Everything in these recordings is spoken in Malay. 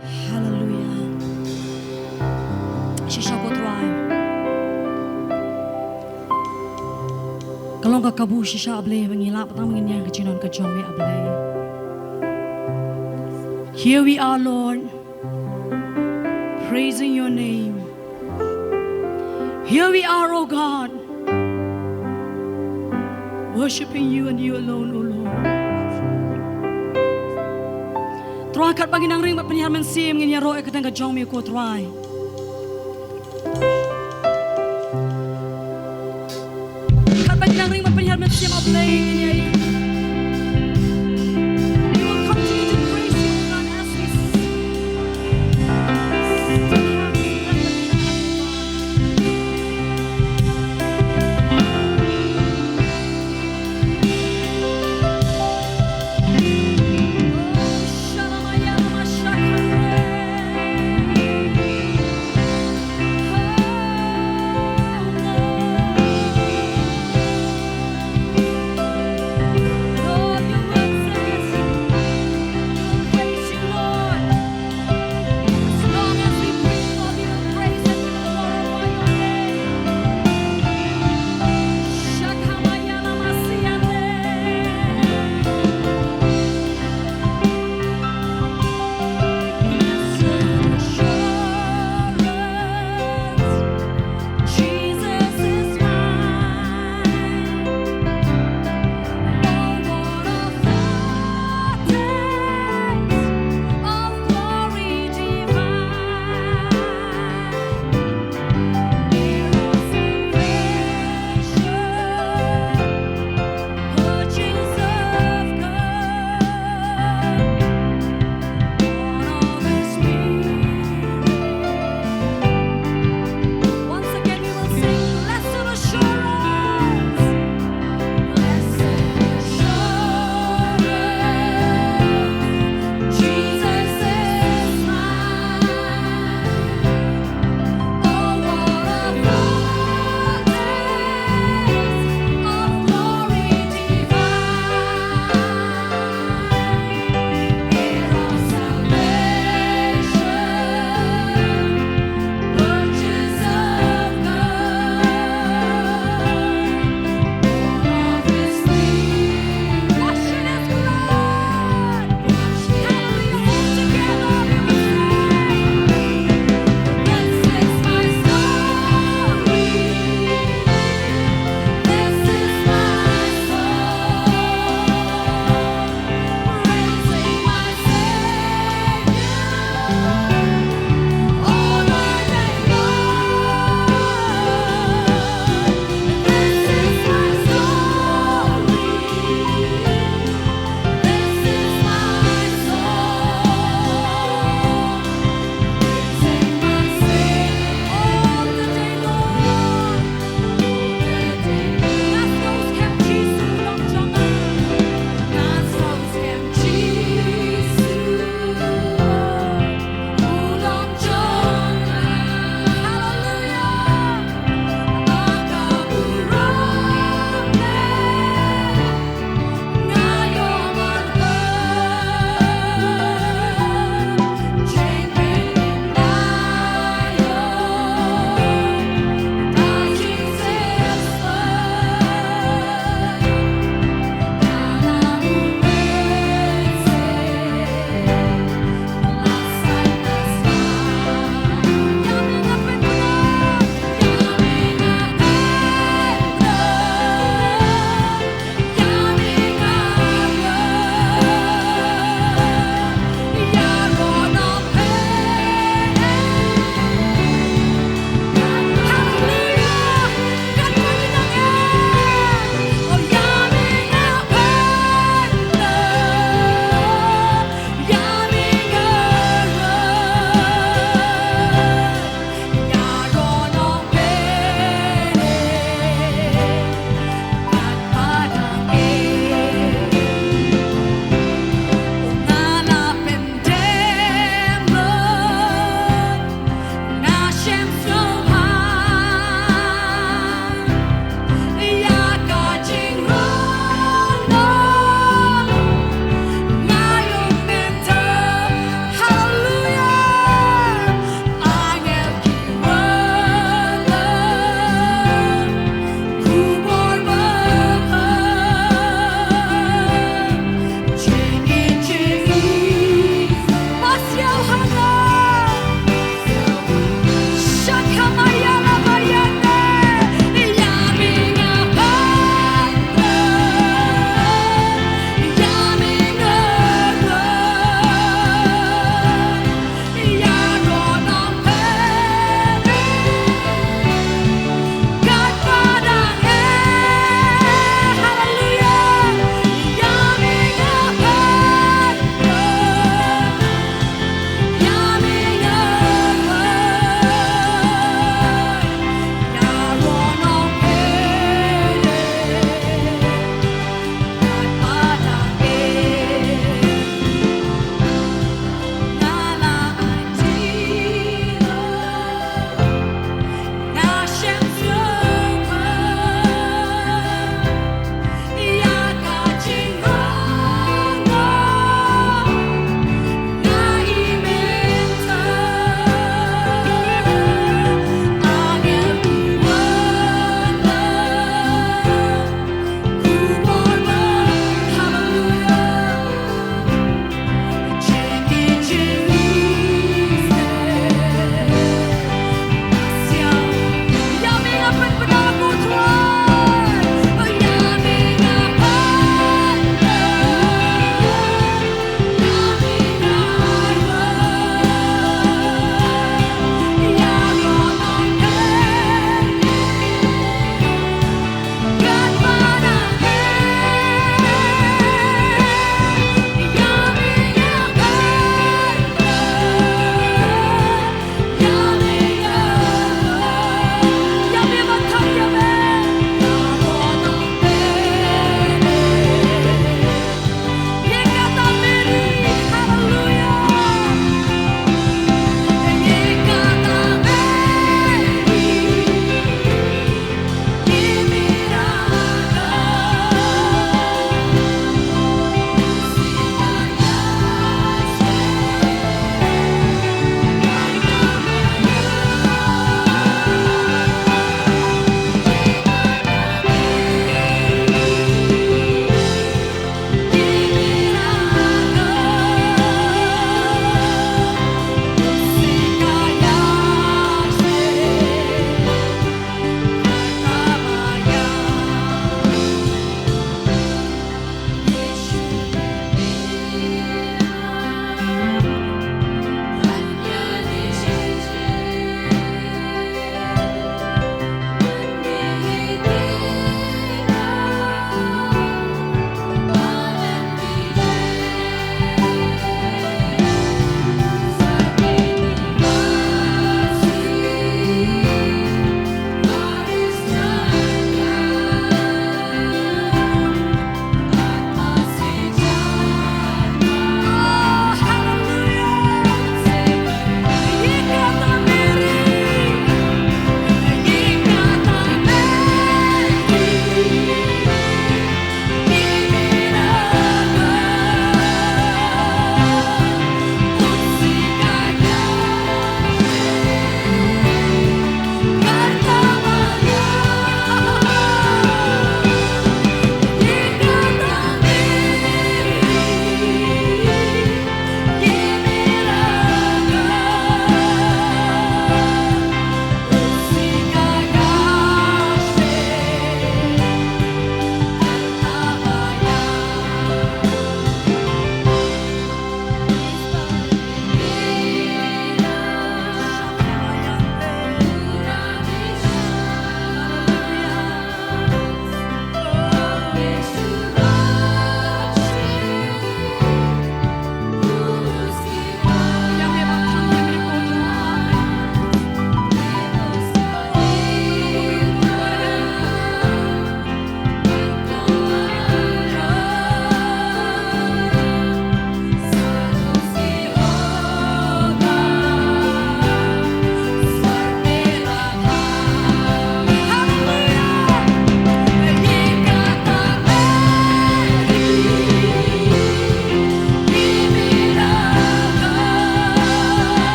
Hallelujah. Shisha potrai. Kalau ka kabu shisha ablay mengilap tang menginyang kejinon kejome ablay. Here we are, Lord, praising your name. Here we are, oh God, worshiping you and you alone, oh Lord. Troy kat bagi nang ring penyiar mensim nginya roe katang kejong mi ko troy. Kat bagi nang ring penyiar mensim ablay nginya. We will continue to praise you, God, as we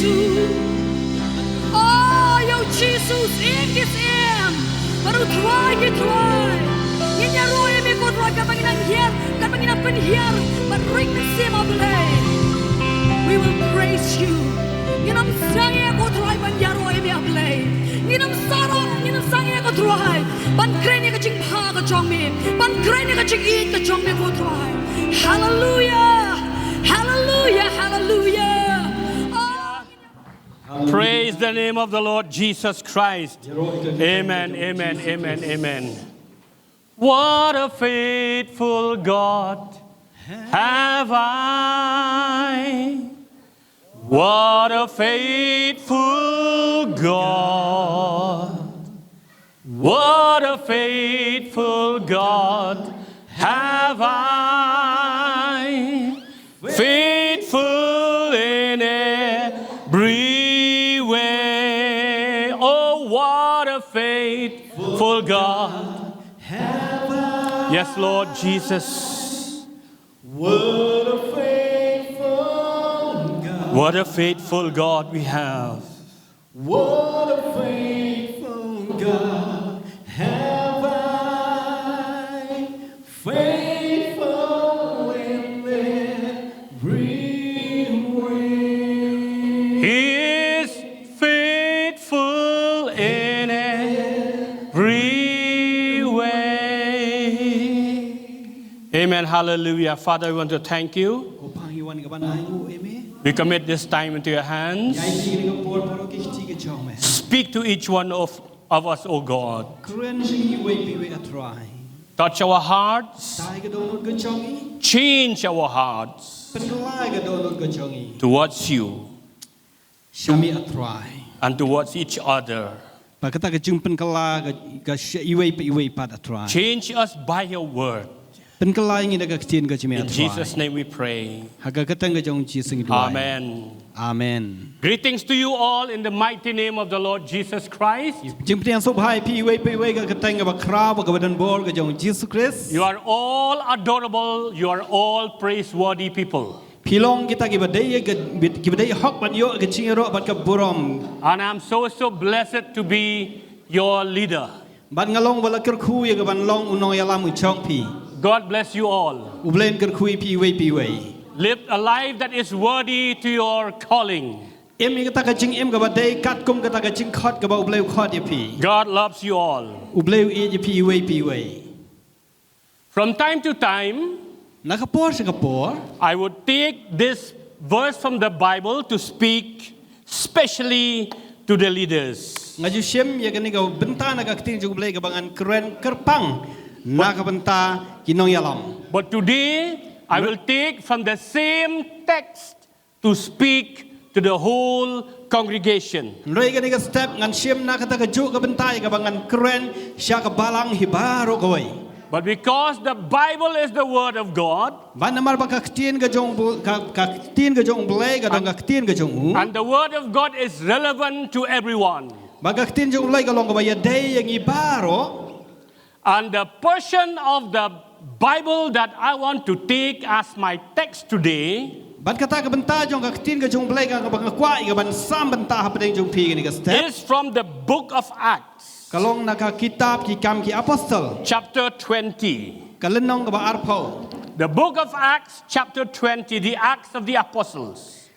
Yesus. Oh, yo Jesus, in gis in. Baru try. Inya roy mi ko try ka panginang hier, ka panginang penhiar, but ring the sim of lay. We will praise you. Nginam sange ko try ban yaro mi ablay. Nginam sange ko try. Ban kreni ka ching pha ka chong mi. Ban kreni ka ching eat ka chong mi ko try. Hallelujah. Hallelujah. Hallelujah. Praise the name of the Lord Jesus Christ. Amen, amen, amen, amen. What a faithful God have I. What a faithful God. What a faithful God have I. Faithful in every way. Oh, what a faithful God have I. Yes, Lord Jesus. What a faithful God. What a faithful God we have. What a faithful God have I. Faithful in every way. He is faithful in every way. Amen. Hallelujah. Father, we want to thank you. We commit this time into your hands. Speak to each one of us, O God. Touch our hearts. Change our hearts towards you and towards each other. Change us by your word. In Jesus' name we pray. Amen. Amen. Greetings to you all in the mighty name of the Lord Jesus Christ. You are all adorable. You are all praiseworthy people. And I'm so blessed to be your leader. God bless you all. Live a life that is worthy to your calling. God loves you all. From time to time, I would take this verse from the Bible to speak specially to the leaders. But today, I will take from the same text to speak to the whole congregation. But because the Bible is the Word of God, and the Word of God is relevant to everyone, and the portion of the Bible that I want to take as my text today is from the book of Acts, chapter 20. The book of Acts, chapter 20, the Acts of the Apostles.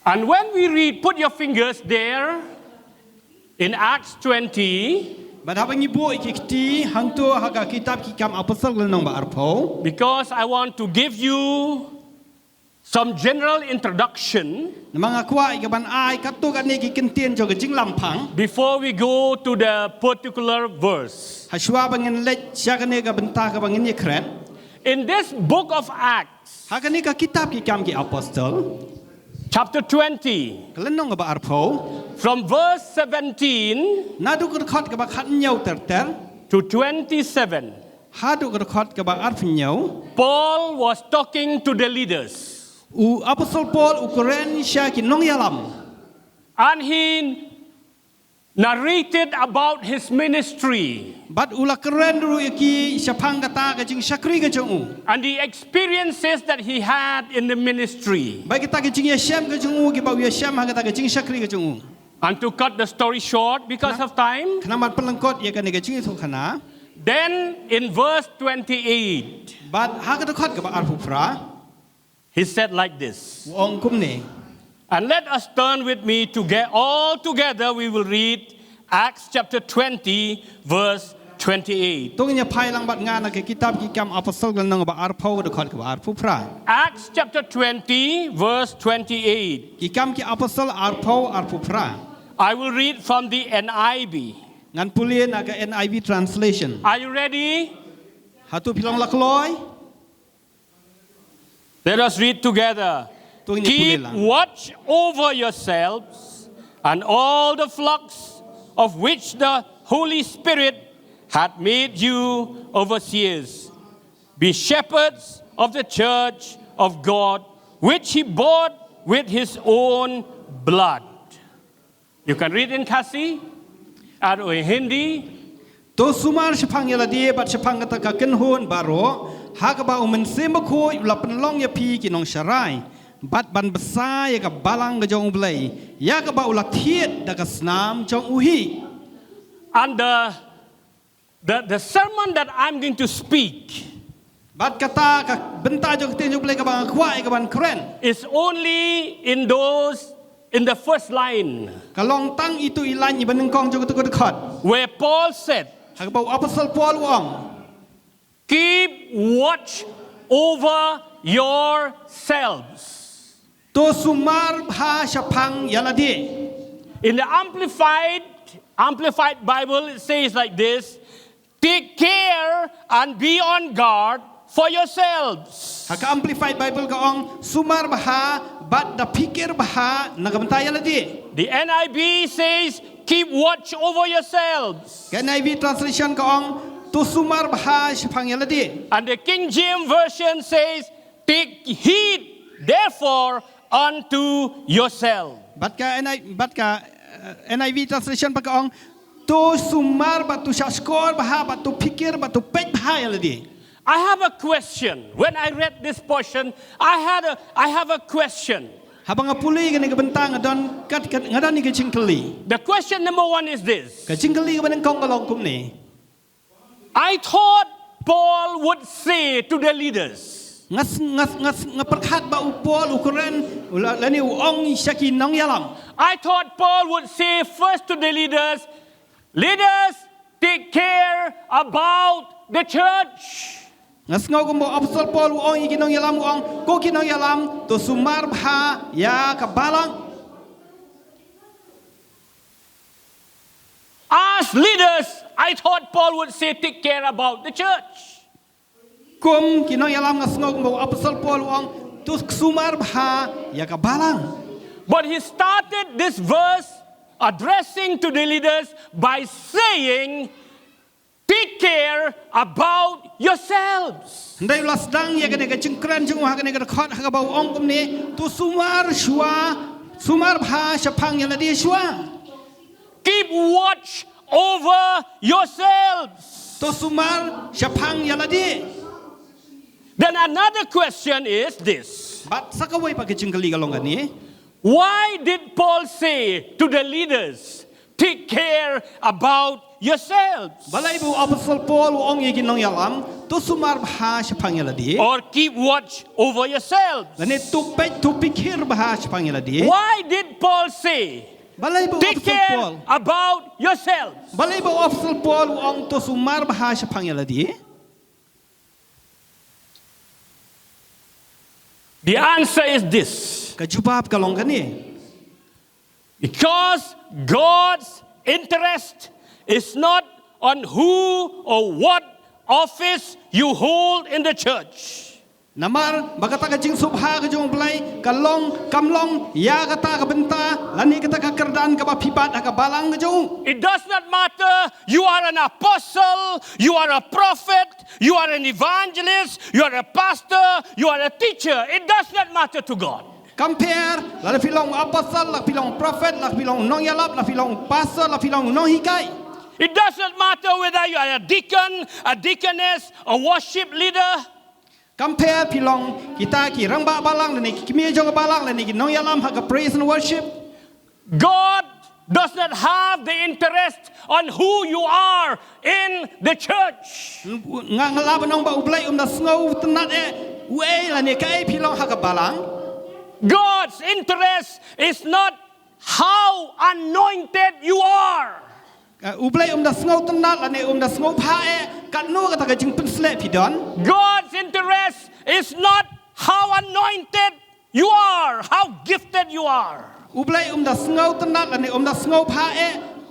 And when we read, put your fingers there, in Acts 20, because I want to give you some general introduction before we go to the particular verse. In this book of Acts, chapter 20, from verse 17 to 27, Paul was talking to the leaders. And he narrated about his ministry But ula keren ru iki syapang kata ka jing syakri ka jung. and the experiences that he had in the ministry. Baik kita ka jing ya syam ka jung ki ba ya syam ha kata ka jing syakri ka jung. And to cut the story short because of time, Kenamat pelengkot ya ka ne ka jing itu kana. then in verse 28, But ha ka khot ka ba arfu fra. he said like this. Ong kum ne. And let us turn with me to get all together. We will read Acts chapter 20, verse 28. Tong nya phai lang bat nga na ke kitab ki kam apostol gal nang ba arpho ka khot ka ba arfu fra. Acts chapter 20, verse 28. Ki kam ki apostol arpho arfu fra. I will read from the NIV. Ngan pulien aga NIV translation. Are you ready? Hatu pilong lakloi. Let us read together. Tong nya Keep pulien lang. watch over yourselves and all the flocks of which the Holy Spirit had made you overseers. Be shepherds of the church of God, which he bought with his own blood. You can read in Kasi or in Hindi. To sumar syapang ya ladie bat syapang kata ka kenhon baro. Ha ka ba umen semba ko la penlong ya pi ki nong syarai. Bat ban besar ya ka balang ka jong blai. Ya ka ba ula thiet da ka snam jong uhi. And the sermon that I'm going to speak Bat kata ka benta jong te jong blai ka ba kwai ka ban keren. is only in the first line Kalong tang itu ilan iban kong jong tu ko dekat. where Paul said, Ha ka ba apostol Paul wong. keep watch over yourselves. To sumar ha syapang ya ladie. In the Amplified Bible, it says like this: take care and be on guard for yourselves. Ha ka amplified Bible ka ong sumar baha bat da pikir baha nagamta ya ladie. The NIV says, keep watch over yourselves. Ka NIV translation ka ong to sumar baha syapang ya ladie. And the King James Version says, take heed, therefore, unto yourself. Bat ka NIV translation pa ka ong to sumar bat to syakor baha bat to pikir bat to pek baha ya ladie. I have a question. When I read this portion, I have a question. Habang apuli ka ni kabentang ngadon kat ngadan ni ka cingkeli. The question number one is this. Ka cingkeli ka banang kong kalong kum ni. I thought Paul would say to the leaders, Ngaperkat ba upol ukuran lani uong syaki nong yalam. I thought Paul would say first to the leaders, leaders, take care about the church. Ngau ko mo apostol Paul uong iki nong yalam uong ko ki nong yalam to sumar bha ya kabalang. As leaders, I thought Paul would say, take care about the church. Kum ki nong yalam ngau ko mo apostol Paul uong to sumar bha ya kabalang. But he started this verse addressing to the leaders by saying, take care about yourselves. Ndai ulas dang ya kene ka cingkran jung ha kene ka khot ha ka ba uong kum ni to sumar bha syapang ya ladie shwa. Keep watch over yourselves. To sumar syapang ya ladie. Then another question is this. Bat sakaway pa ki cingkeli kalong ni. Why did Paul say to the leaders, take care about yourselves? Balai bu apostol Paul uong iki nong yalam to sumar bha syapang ya ladie. Or keep watch over yourselves? Lani tu pikir bha syapang ya ladie. Why did Paul say, Balai bu take apostol care Paul. about yourselves? Balai bu apostol Paul uong to sumar bha syapang ya ladie. The answer is this. Kajubab kalong kani. Because God's interest is not on who or what office you hold in the church. Namar bagata ka jing subha ka jong blai kalong kamlong ya kata ka benta lani kata ka kerdan ka ba pipat ka balang ka jong. It does not matter you are an apostle, you are a prophet, you are an evangelist, you are a pastor, you are a teacher. It does not matter to God. compare la pilong apostle la pilong prophet la pilong nong yalap la pilong pastor la pilong nong hikai. It doesn't matter whether you are a deacon, a deaconess, a worship leader. Compare pilong kita ki rang ba balang la ni ki mi jong balang la ni ki nong yalam ha ka praise and worship. God does not have the interest on who you are in the church. Nga ngala banong ba ublay da sngo tenat we la ni kai pilong ha ka balang. God's interest is not how anointed you are. Ublay da sngo tenat la ni da sngo pha kat no ka ta ka jing pen slep pidon. God's interest is not how anointed you are, how gifted you are. Ublay da sngo tenat la ni da sngo pha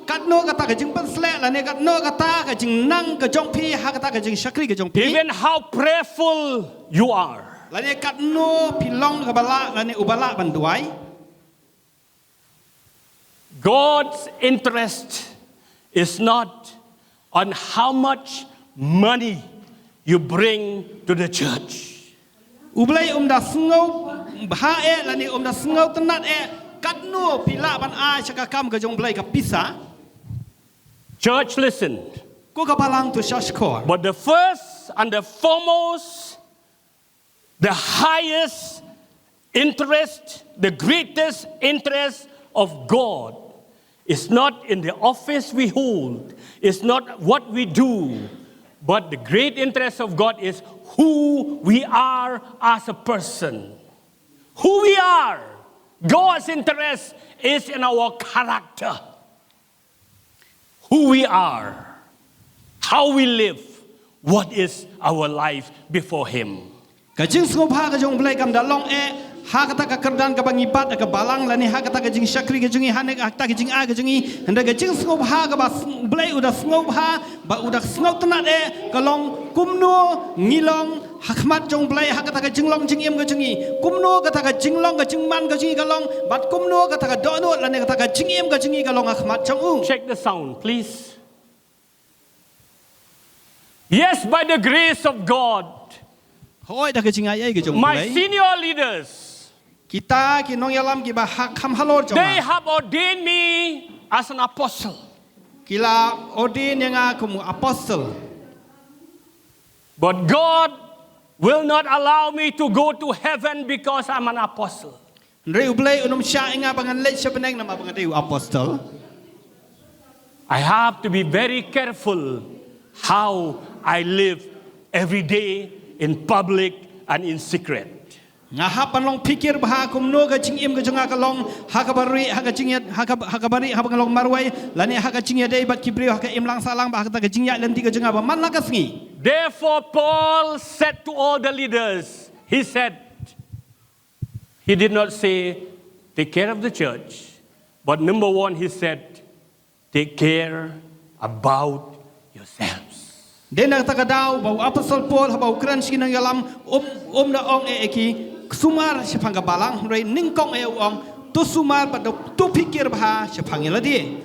kat no ka ta ka jing pen slep la ni kat no ka ta ka jing nang ka jong pi ha ka ta ka jing shakri ka jong pi. Even how prayerful you are. La ni kat no pilong ka bala la ni ubala banduai. God's interest is not on how much money you bring to the church. Ublay da sngo ha la ni da sngo tenat kat no pila ban ai chaka kam ka jong blai ka pisa. Church, listen. Ko ka balang tu shashkor. But the first and the foremost, the highest interest, the greatest interest of God is not in the office we hold, it's not what we do, but the great interest of God is who we are as a person. Who we are. God's interest is in our character. Who we are. How we live. What is our life before Him. Kajing sngo pha ka jong blai kam da long ha ka ta ka kerdan ka bangi pat ka balang la ni ha ka ta ka jing shakri ka jungi ha ne ka ta ka jing a ka jungi handa ka jing sngo pha ka ba blai uda sngo pha ba uda sngo tenat ka long kumno ngilong hakmat jong blai ha ka ta ka jing long jing em ka jungi kumno ka ta ka jing long ka jing man ka jungi ka long bat kumno ka ta ka do no la ni ka ta ka jing em ka jungi ka long hakmat jong ung. Check the sound, please. Yes, by the grace of God, Hoi da ka jing ai ka jong my blai. senior leaders, Kita ki nong yalam ki ba hak ham halor jong. they have ordained me as an apostle. Kila ordin yang aku apostle. But God will not allow me to go to heaven because I'm an apostle. Reu blai unum sya inga bangan lech sebeneng nama bangan reu apostle. I have to be very careful how I live every day in public and in secret. Ngahapan long pikir bah kumno ka jingim ka jonga ka long hakabari hakajingyat hakabari habang long marway lani hakajingya dei bat kibrio haka imlang salang bah ka jingya lenti ka jonga ba man lakas ngi. Therefore Paul said to all the leaders, he said, he did not say take care of the church, but number one he said take care about yourselves. Dena ta ka daw ba apostle Paul ba ukran sinang yalam na ong eki sumar sepang ka balang rei ningkong ong tu sumar ba tu pikir bah sepang yaladi.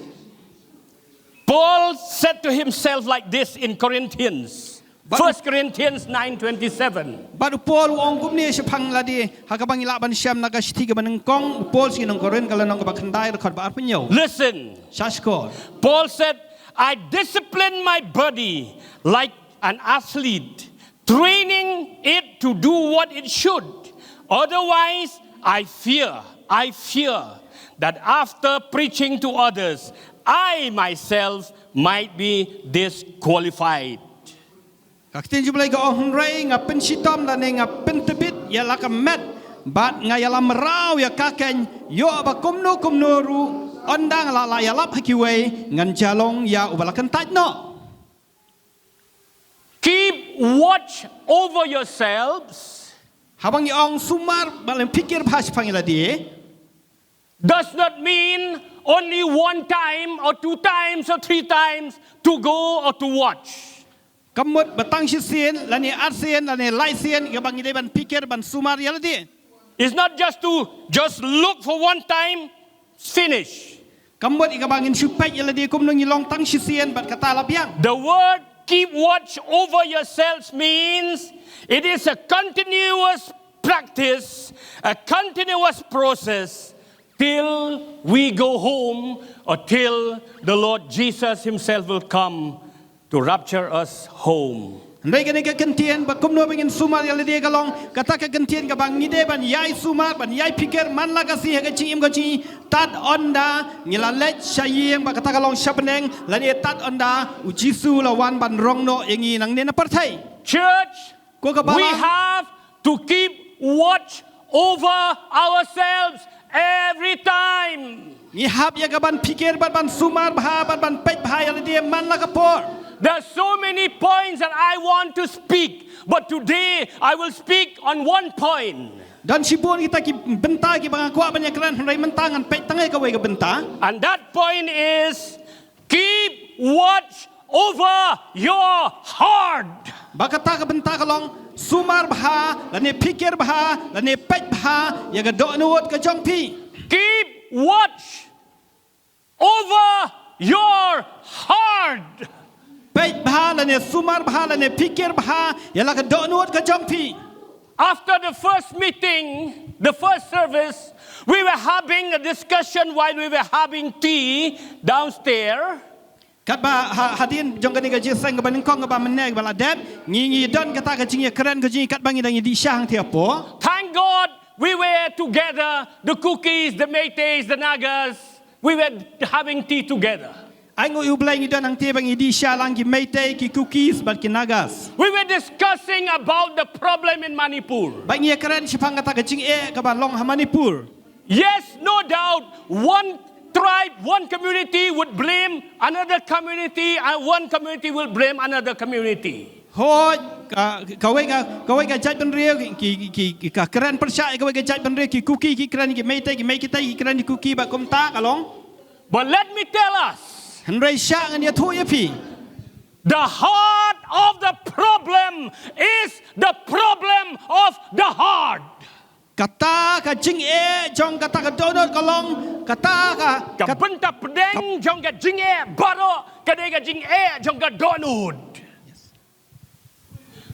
Paul said to himself like this in Corinthians, 1 Corinthians 9:27. Baru Paul ong kumni sepang ladi hakabang ilaban syam naga sitiga banengkong Paul sinang koren kalau nang ka bakandai rekod ba arpenyo. Listen, Shashkor. Paul said, I discipline my body like an athlete, training it to do what it should. Otherwise, I fear that after preaching to others, I myself might be disqualified. Kaktin jumlai ka ohun rei nga pensitom la ne nga pentebit ya la ka met bat nga ya la merau ya kaken yo ba kumno ru ondang la ya lap hakiwe ngan jalong ya ubalakan taj no. Keep watch over yourselves. Habang iong sumar balang pikir pas pangila di Does not mean only one time or two times or three times to go or to watch. kamut batang sisien lani arsien lani laisien ka bang ban pikir ban sumar ya di. It's not just to look for one time, finish. Kamut ikabangin supay ya di kumno ngilong tang sisien bat kata labiang. The word keep watch over yourselves means it is a continuous practice, a continuous process till we go home or till the Lord Jesus himself will come to rapture us home. Mereka ni kekentian, bakum no bengin sumar yang dia kalong kata kekentian kabang ngide ban yai sumar ban yai pikir man la kasih kecing im kecing tat onda ngilalet syayeng ba kata kalong syapneng la dia tat onda ujisu lawan ban rongno yengi nang ne na partai. Church, we have to keep watch over ourselves every time. Ni hab ya kaban pikir ban sumar bah ban pet bah yang dia man la kapor. There are so many points that I want to speak, but today I will speak on one point. Dan sibun kita ki benta ki bang kuat banyak keran rai mentangan pet tangai kawai ke benta. And that point is keep watch over your heart. Bakata ke benta kalong sumar bah lane pikir bah lane pet bah ya ke dok nuot ke jong pi. Keep watch over your heart. Pet bah lane sumar bah lane pikir bah ya la ke dok nuot ke jong pi. After the first meeting, the first service, we were having a discussion while we were having tea downstairs. Kat ba hadin jong kani gaji sang ke baning kong ke ba meneg bala dep ngi don kata ke jing ya keren ke jing kat bangi dang di syang tiapo. Thank God we were together, the cookies, the metes, the nagas, we were having tea together. Ai ngoi ublai ngi don ang te bangi di syalang ki mete ki cookies bat ki nagas. We were discussing about the problem in Manipur. Bangi ya keren sipang kata ke jing ke ba long ha Manipur. Yes, no doubt, one tribe, one community would blame another community, and one community will blame another community. Hoi kawai ka jat ben rio ki ka keren percaya kawai ka jat ben rio ki cookie ki keren ki mete kita ki keren ki cookie ba kum ta kalong. But let me tell us, Henry syang dia thu ya pi. the heart of the problem is the problem of the heart. Kata ka jing jong kata ka donut kalong kata ka Kabenta pedeng jong ka jing baro kadai ka jing jong ka donut.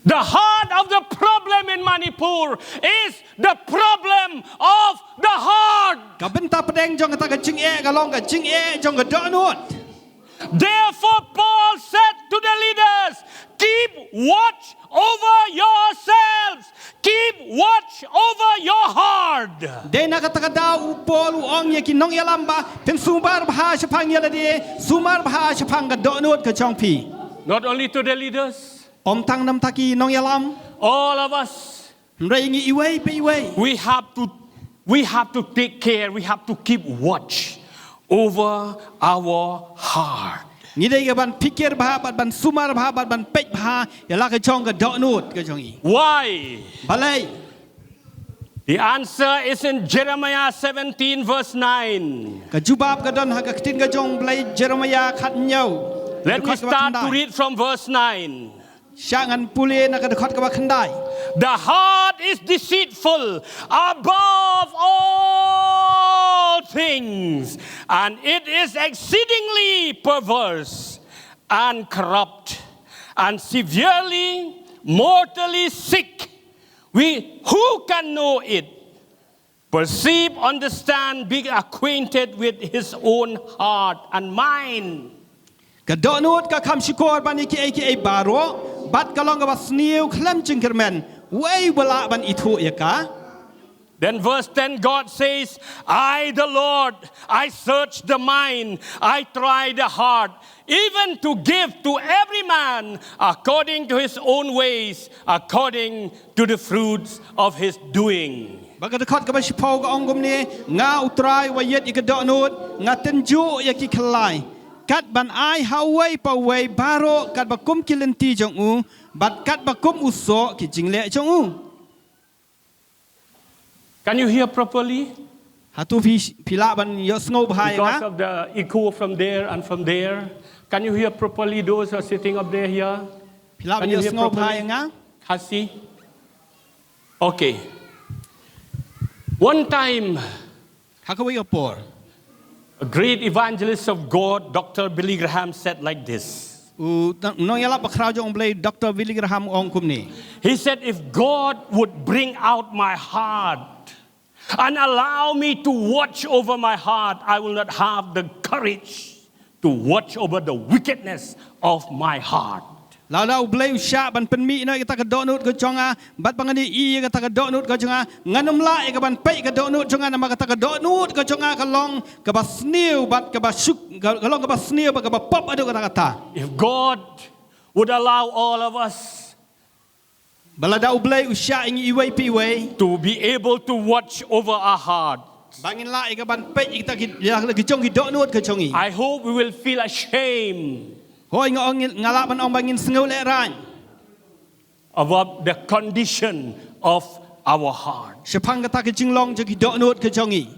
The heart of the problem in Manipur is the problem of the heart. ka benta pedeng jong kata ka jing kalong ka jing jong ka donut. Therefore, Paul said to the leaders, keep watch over yourselves. Keep watch over your heart. Dena kata kada upol uong ya ki nong yalamba pen sumar bha syapang ya de sumar bha syapang ka donut ka jong pi. Not only to the leaders, Om tang nam taki nong yalam. all of us, Henry ngi iwei pe iwei. we have to take care, we have to keep watch over our heart. Ni dai ka ban pikir bah ban sumar bah ban pet bah ya la ka jong ka donut ka jong i. Why? Balai The answer is in Jeremiah 17 verse 9. ka jubab ka don ha ka tin ka jong blai Jeremiah khat nyau. Let me start to read from verse 9. Syangan pule na ka dekat ka ba khandai. The heart is deceitful above all things, and it is exceedingly perverse and corrupt and severely, mortally sick. Who can know it? Perceive, understand, be acquainted with his own heart and mind. Ka donut ka kam sikor ban ki baro bat ka long ka ba sniu khlem ching kermen. Wei wala ban itu ya ka. Then verse 10, God says, I, the Lord, I search the mind, I try the heart, even to give to every man according to his own ways, according to the fruits of his doing. Baka dekat ka ba sipau ka ong gum ni nga utrai wa yet ka donut nga tenju ya ki khlai. Kat ban ai hawai pa wei baro kat ba kum kilenti jong u bat kat ba kum uso ki jingle jong u. Can you hear properly? Hatu pila ban yo sngo bahai Because nga. of the echo from there and from there. Can you hear properly those who are sitting up there here? Pila ban Can yo you hear sngo bahai properly? nga. Hasi? Okay. One time, Hakawai ka por. a great evangelist of God, Dr. Billy Graham, said like this. no yala bakrao jong blay Dr. Willie Graham ong kumni. He said, if God would bring out my heart and allow me to watch over my heart, I will not have the courage to watch over the wickedness of my heart. Lau blay usya ban penmi no kita kedonut ke jonga bat bangani I kita kedonut ke jonga nganum la ke ban pe kedonut jonga nama kita kedonut ke jonga kalong ke bas new bat ke bas syuk kalong ke bas new ke bas pop adu kata. If God would allow all of us Balada blay usya ingi iway piway to be able to watch over our heart, bangin la ke ban pe kita ke jong kedonut ke jongi. I hope we will feel ashamed Hoi ngalak ban ong bangin sengau le ran. about the condition of our heart. Sepang kata ke jinglong je kedonut ke jongi.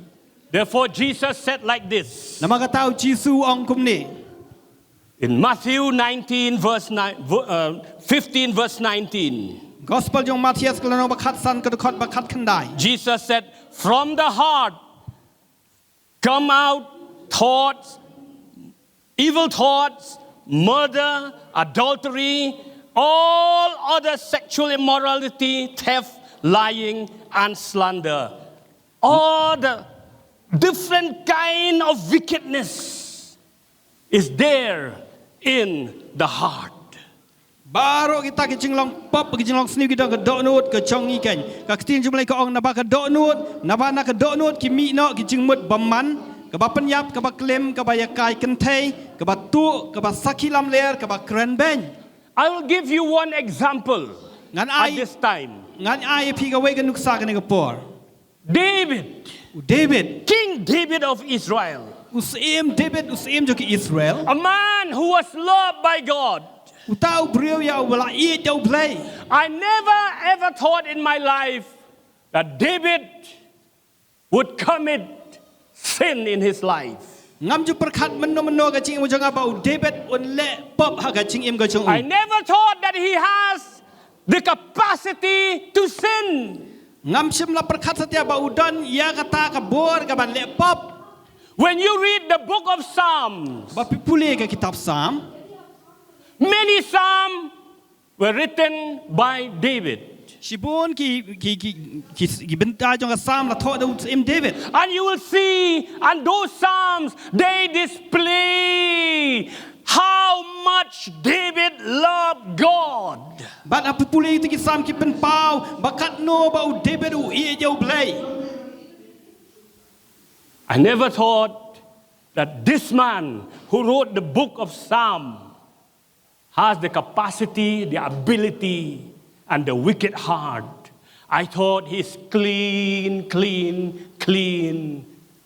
Therefore, Jesus said like this Nama kata Jisu ong kumni. in Matthew 15 verse 19. Gospel jong Matius kelano bakat san kedekot bakat kendai. Jesus said, from the heart come out thoughts, evil thoughts, murder, adultery, all other sexual immorality, theft, lying, and slander. All the different kind of wickedness is there in the heart. Baru kita ke jinglong pop ke jinglong seni kita ke donut ke jongi kan. Ka ketin jumlai ke ong naba ke donut, naba na ke donut ki mi no ki jingmut baman, ke ba penyap, ke ba klem, ke ba yakai kentai, ke ba tu, ke ba sakilam ler, ke ba keren ben. I will give you one example Ngan at ai this time. ngan ai pi ka we ke nuksa ke ngapor. David, King David of Israel, David usim jo ke Israel. a man who was loved by God. Utau brio ya wala I jau play. I never ever thought in my life that David would commit sin in his life. Ngam ju perkat meno ka ching mo janga ba David un le pop ha ka ching im ka chung. I never thought that he has the capacity to sin. Ngam sim la perkat satia ba udan ya kata ka bor ka ban le pop. When you read the book of Psalms, Ba pipule ka kitab Psalm. many psalms were written by David. Shibun ki benta jong ka Psalm la tho da im David. And you will see, and those psalms, they display how much David loved God. Bat a pipule ti ki Psalm ki pen pau bakat no ba u David u I jau play. I never thought that this man who wrote the book of Psalms has the capacity, the ability, and the wicked heart. I thought he's clean,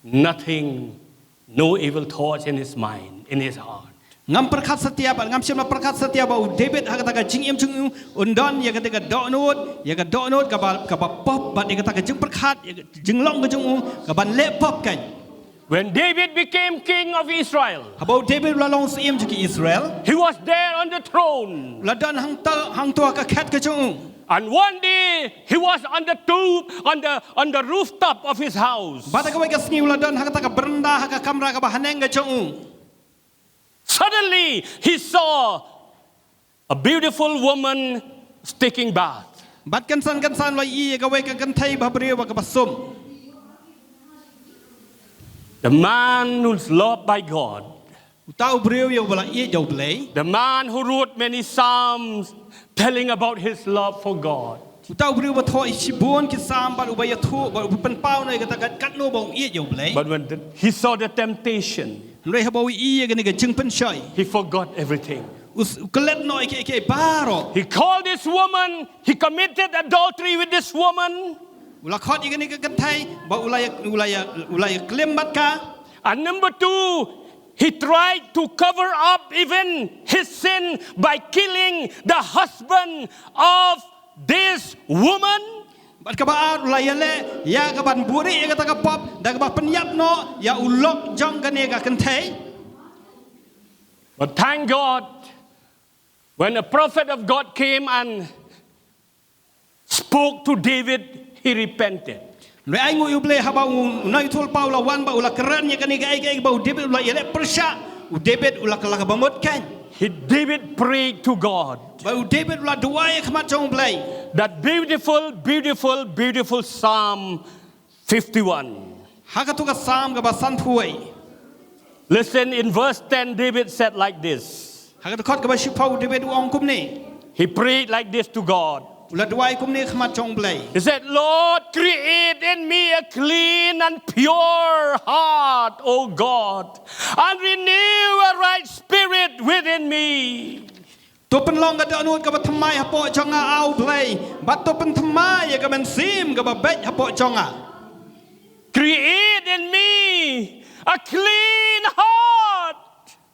nothing, no evil thoughts in his mind, in his heart. Ngam perkat setia ba ngam sim la perkat setia ba u David ha kata ka jing im chung undon ya kata ka donut ka ba pop ba ya kata ka jing perkat jing long ka chung ka ban le pop kan. When David became king of Israel, Habau David la long sim ki Israel. he was there on the throne. La dan hang tua ka kat ka chung. And one day he was on the rooftop of his house. Bata ka ka sngi la dan ha kata ka berenda ha ka kamera ka ba haneng ka chung. Suddenly he saw a beautiful woman taking bath. Bat kan san la I ka we ka kan thai ba bre ba ka ba sum. The man who's loved by God, Utau bre ya wala I jau play. the man who wrote many psalms telling about his love for God. Utau bre ba tho I sibun ki Psalm ba u ba ya thu ba u pen pau nei kata ka kat no ba I jau play. But when he saw the temptation, Rei habau I ka ni ka jing pen shai. he forgot everything. Us kelet no ke baro. He called this woman, he committed adultery with this woman. Ula khot I ka ni ka kan thai ba ulaya klem bat ka. And number two, he tried to cover up even his sin by killing the husband of this woman. Bat ka ba ulaya le ya ka ban buri ya kata ka pop da ka ba penyap no ya ulok jong ka ni ka kan thai. But thank God, when a prophet of God came and spoke to David, he repented. Rei ai ngu ble habau nai thul pau la wan ba ula keren ya ka ni ka ai ba David ula ya le persya. U David ula ka bamot kan. David prayed to God. បើ David ឡាដួយខ្មាត់ចុងប្លេ That beautiful Psalm 51. ហាកតុកសាមកបសាន់ភួយ Listen, in verse 10, David said like this. ហាកតុកកបឈិផៅ David អងគុំនេះ He prayed like this to God. ឡាដួយគុំនេះខ្មាត់ចុងប្លេ He said, Lord, create in me a clean and pure heart, O God, and renew a right spirit within me. ตัวเป็นลองกับอนุดกับทำไมฮะโปจงเอาเพลย์บัดตัวเป็นทำไมกับมันซิมกับเบ็ดฮะโปจงอ่ะ Create in me a clean heart.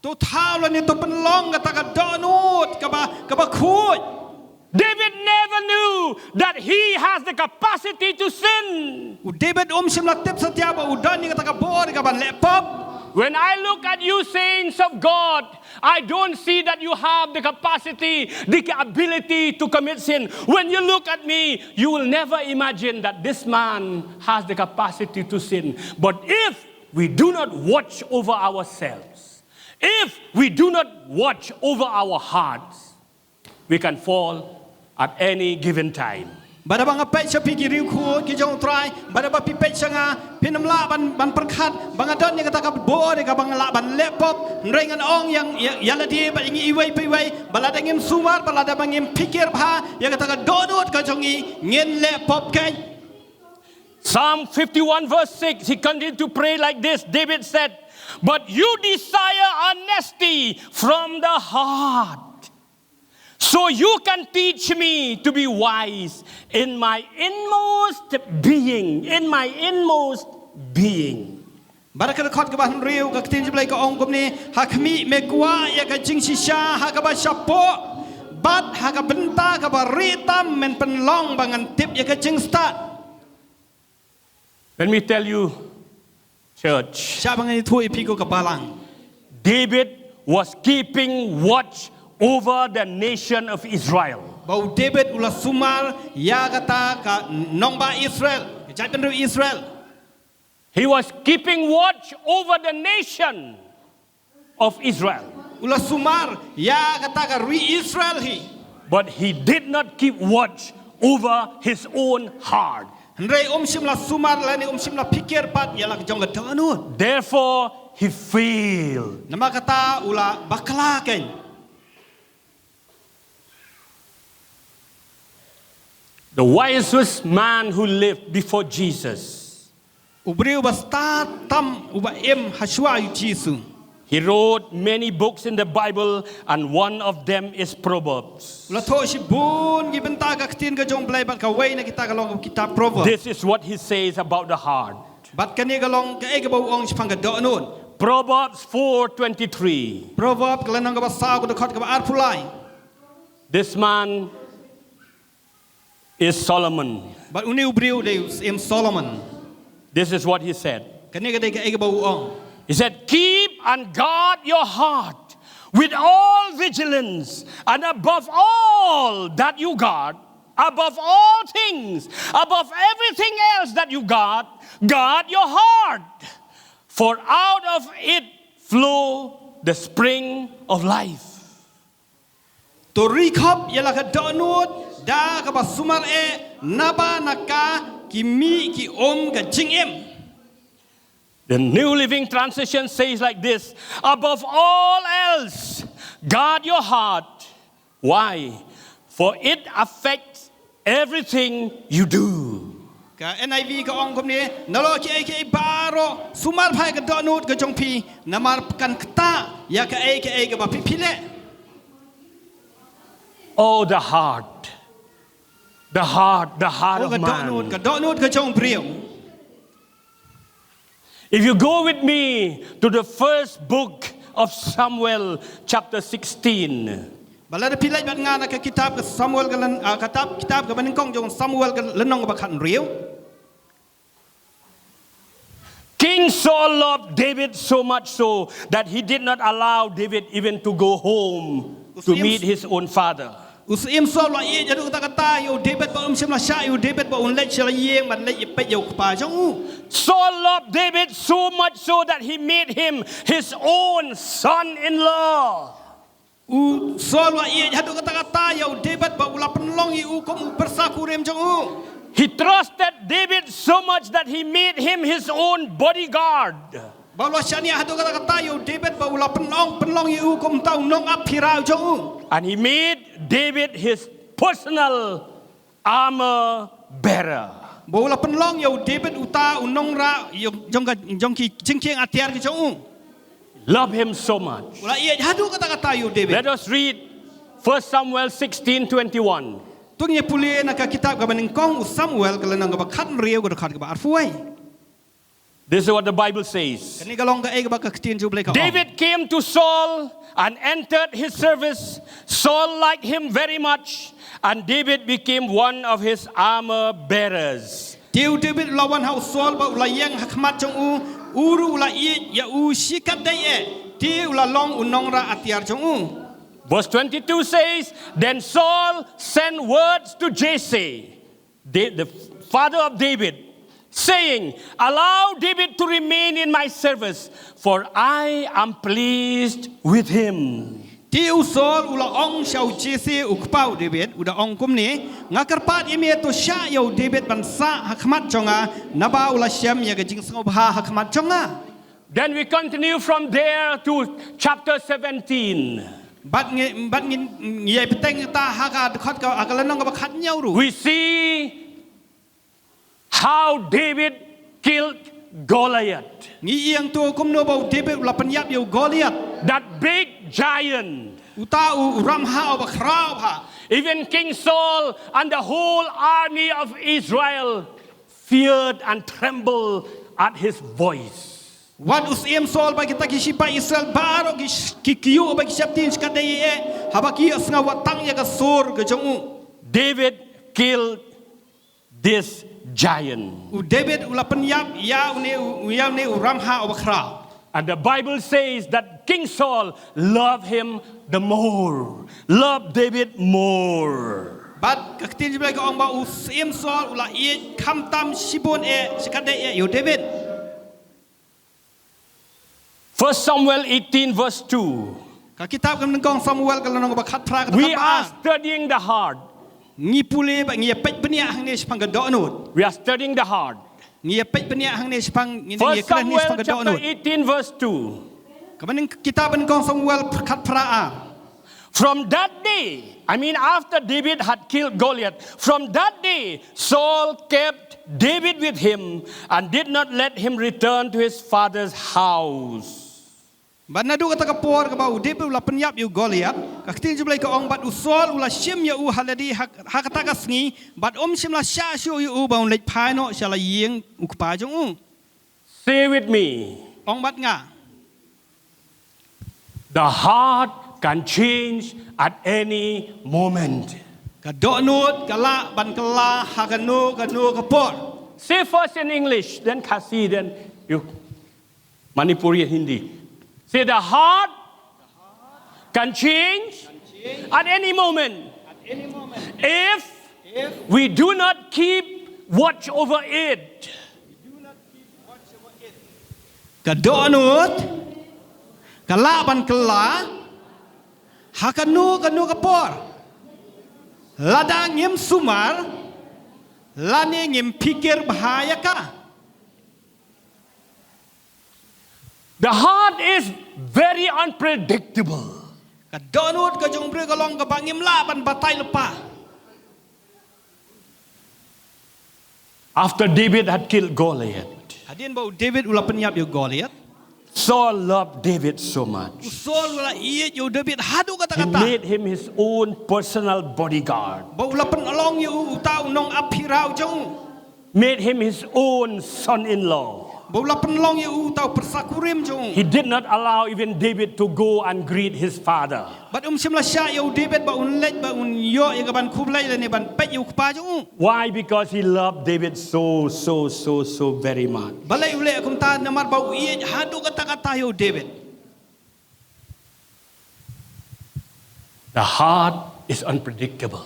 ตัวเท้าแล้วนี่ตัวเป็นลองกับตะกับอนุดกับคูด David never knew that he has the capacity to sin. อุดเดวิดชิมละเต็บสติอาบอุดนี่กับตะกับโบนี่กับบันเละป๊อบ When I look at you, saints of God, I don't see that you have the capacity, the ability to commit sin. When you look at me, you will never imagine that this man has the capacity to sin. But if we do not watch over ourselves, if we do not watch over our hearts, we can fall at any given time. บัดบังอาเปชพิกิริวคูกิจงตรายบัดบังพิเปชงาพินำละบันประคัดบังอาดอนนี่กับตะกับโบนี่กับบังละบันเละป๊อบเร่งกันอ่องยังยันละดีบัดยังอีไว้ไปไว้บัดละดังยิมซูมาร์บัดละดังยิมพิกิร์พายังกับตะกับโดดก็จงอีเงินเละป๊อบแก Psalm 51 verse 6, he continued to pray like this. David said, but you desire honesty from the heart. So you can teach me to be wise in my inmost being. In my inmost being. บัดกระคอดกับบันเรียวกับทีนจะไปกับองค์กุมนี้หากมีเมกว่าอยากจิงชิชาหากบัชโปบัดหากบันตากับบรีตัมมันเป็นล่องบังันทิพอยากจิงสตา Let me tell you, church. ชาบังันทุ่ยพิโกกับบาลัง David was keeping watch over the nation of Israel. บ่าวเดวิดอุลสุมารยากตากับน้องบาอิสราเอลใจเป็นเรื่องอิสราเอล He was keeping watch over the nation of Israel. อุลสุมารยากตากับรีอิสราเอลฮี But he did not keep watch over his own heart. เรย์ชิมลาสุมารและนี่ชิมลาพิเกอร์ปัดยาลักจงกับเจ้านูน Therefore, he failed. นามากตาอุลาบักลาเกน The wisest man who lived before Jesus. อุบริวบัสตาตัมอุบเอ็มฮัชวายูจีซุ He wrote many books in the Bible, and one of them is Proverbs. ละโทชิบุนกิบันตากับทีนกับจงเปลบัดกับเวนะกิตากับลองกับกิตาโปรเวอร์ This is what he says about the heart. บัดกันนี้กับลองกับเอกบ่าวองชิพังกับดอนูน Proverbs 4:23. โปรเวอร์กับนังกับภาษากับคอดกับอาร์พูไล This man is Solomon. บัดอุนิวบริวเดย์เอ็มโซโลมอน This is what he said. กันนี้กับเด็กกับเอกบ่าวอง He said, keep and guard your heart with all vigilance, and above all that you guard, above all things, above everything else that you guard, guard your heart, for out of it flow the spring of life. ตัวรีคอบยาลักดอนูดดากับสุมารเอนาบานักากิมีกิอมกับจิงเอ็ม The New Living Translation says like this, above all else, guard your heart. Why? For it affects everything you do. กับ NIV กับองค์คำนี้นรกที่ไอ้บาโรสุมารพายกับดอนูดกับจงพีนามากันกตายากับไอ้กับพิเล่ Oh, the heart. The heart โอ้ of กับดอนูด man. กับดอนูดกับจงเปรียว If you go with me to the first book of Samuel, chapter 16. บัลลังก์พิเล่บัดงานกับคิตาบกับซามูเอลกันคิตาบกับบันทึกกองจงซามูเอลกันเล่นน้องกับขันเรียว King Saul loved David so much so that he did not allow David even to go home to meet his own father. อุสอิมโซลว่าจะดูตากตาอยู่เดวิดบอกชิมลาชาอยู่เดวิดบอกเล็กเชลเยงมันเล็กไปอยู่ป่าจง Saul loved David so much so that he made him his own son-in-law. u sol wa ia hadu kata-kata ya David ba ula penlong i u kom bersakurem jong u. He trusted David so much that he made him his own bodyguard. Ba ula syania hadu kata-kata ya David ba ula penlong i u kom tau nong apirau jong u. And he made David his personal armor bearer. Ba ula penlong ya David uta unong ra jong ki jingking atiar ki jong u. Love him so much. Ula ia hadu kata-kata ya David. Let us read 1 Samuel 16:21. Tunya puli nak kitab ka baningkong Samuel kalau nang ka khat riau ka khat ka arfuai. This is what the Bible says. Kani kalong ka ba ka tin ju blai ka. David came to Saul and entered his service. Saul liked him very much, and David became one of his armor bearers. David lawan hau Saul ba ulayang hakmat jong u uru ulai ya u sikat dai Dia ula long unong ra atiar jong u. Verse 22 says, then Saul sent words to Jesse, the father of David, saying, allow David to remain in my service, for I am pleased with him. Dia Saul ula ong shau Jesse ukpau David uda ong kum ni ngakarpat ime to sha yo David bansa hakmat jonga naba ula syam ya gajing sangop ha hakmat jonga. Then we continue from there to chapter 17. Bat ngai peteng ta haka khot ka akalanong ka khat nyau ru. We see how David killed Goliath, Ngi yang tu kum no bau David ula penyap yo Goliath. that big giant. Uta u ram ha ba khrau ha. Even King Saul and the whole army of Israel feared and trembled at his voice. Wan usiem Saul ba kita kisipa Israel baro ki kiu ba kisaptin skadai habaki asnga watang ya ka sur ke jong u. David killed this giant. U David ula penyap ya ne u ram ha ba khrau. And the Bible says that King Saul loved him the more, loved David more. Bat kaktin jibla ka ong ba usiem Saul ula i kham tam sibon skadai yo David. 1 Samuel 18 verse 2. Ka kitab kan kong Samuel kalau nang ba khat pra ka We are ba. studying the heart. Ngi pule ba ngi pet benia hang ne spang ka donut. We are studying the heart. Ngi pet benia hang ne spang ngi 1 kran ne Samuel spang ka chapter donut. 18 verse 2. Ka baning kitab kan kong Samuel khat pra a. From that day, after David had killed Goliath, from that day Saul kept David with him and did not let him return to his father's house. Bat nadu kata ka por ka ba David ula penyap yo Goliath. Ka tin jumlai ka ong bat usol ula sim ya u haladi hak kata ka sngi bat sim la sha shu yu u ba un lek phai no shala yeng u pa jong u. Say with me, Ong bat nga. the heart can change at any moment. Ka donut kala ban kala hakanu kanu ka por. Say first in English, then Kasi, then you Manipuri and Hindi. Say the heart can change at any moment. If we do not keep watch over it. Ka donut kala ban kala hakanu kanu ka por. Lada ngim sumar lani ngim pikir bahaya ka. The heart is very unpredictable. Ka donut ka jong bre ka long ka bangim la ban batai lepa. After David had killed Goliath, Hadin bau David ula penyap yo Goliath. Saul loved David so much. Usol ula iet yo David hadu He kata-kata. made him his own personal bodyguard. Bau ula penolong yo utau nong apirau jong. Made him his own son-in-law. Bau ula penolong yo utau persakurim jong. He did not allow even David to go and greet his father. Bat sim la sya yo David ba un lek ba un yo ya ban khub lai le ne ban pet yo pa jong. Why? Because he loved David so very much. Balai ule akum ta namar bau iet hadu kata-kata yo David. The heart is unpredictable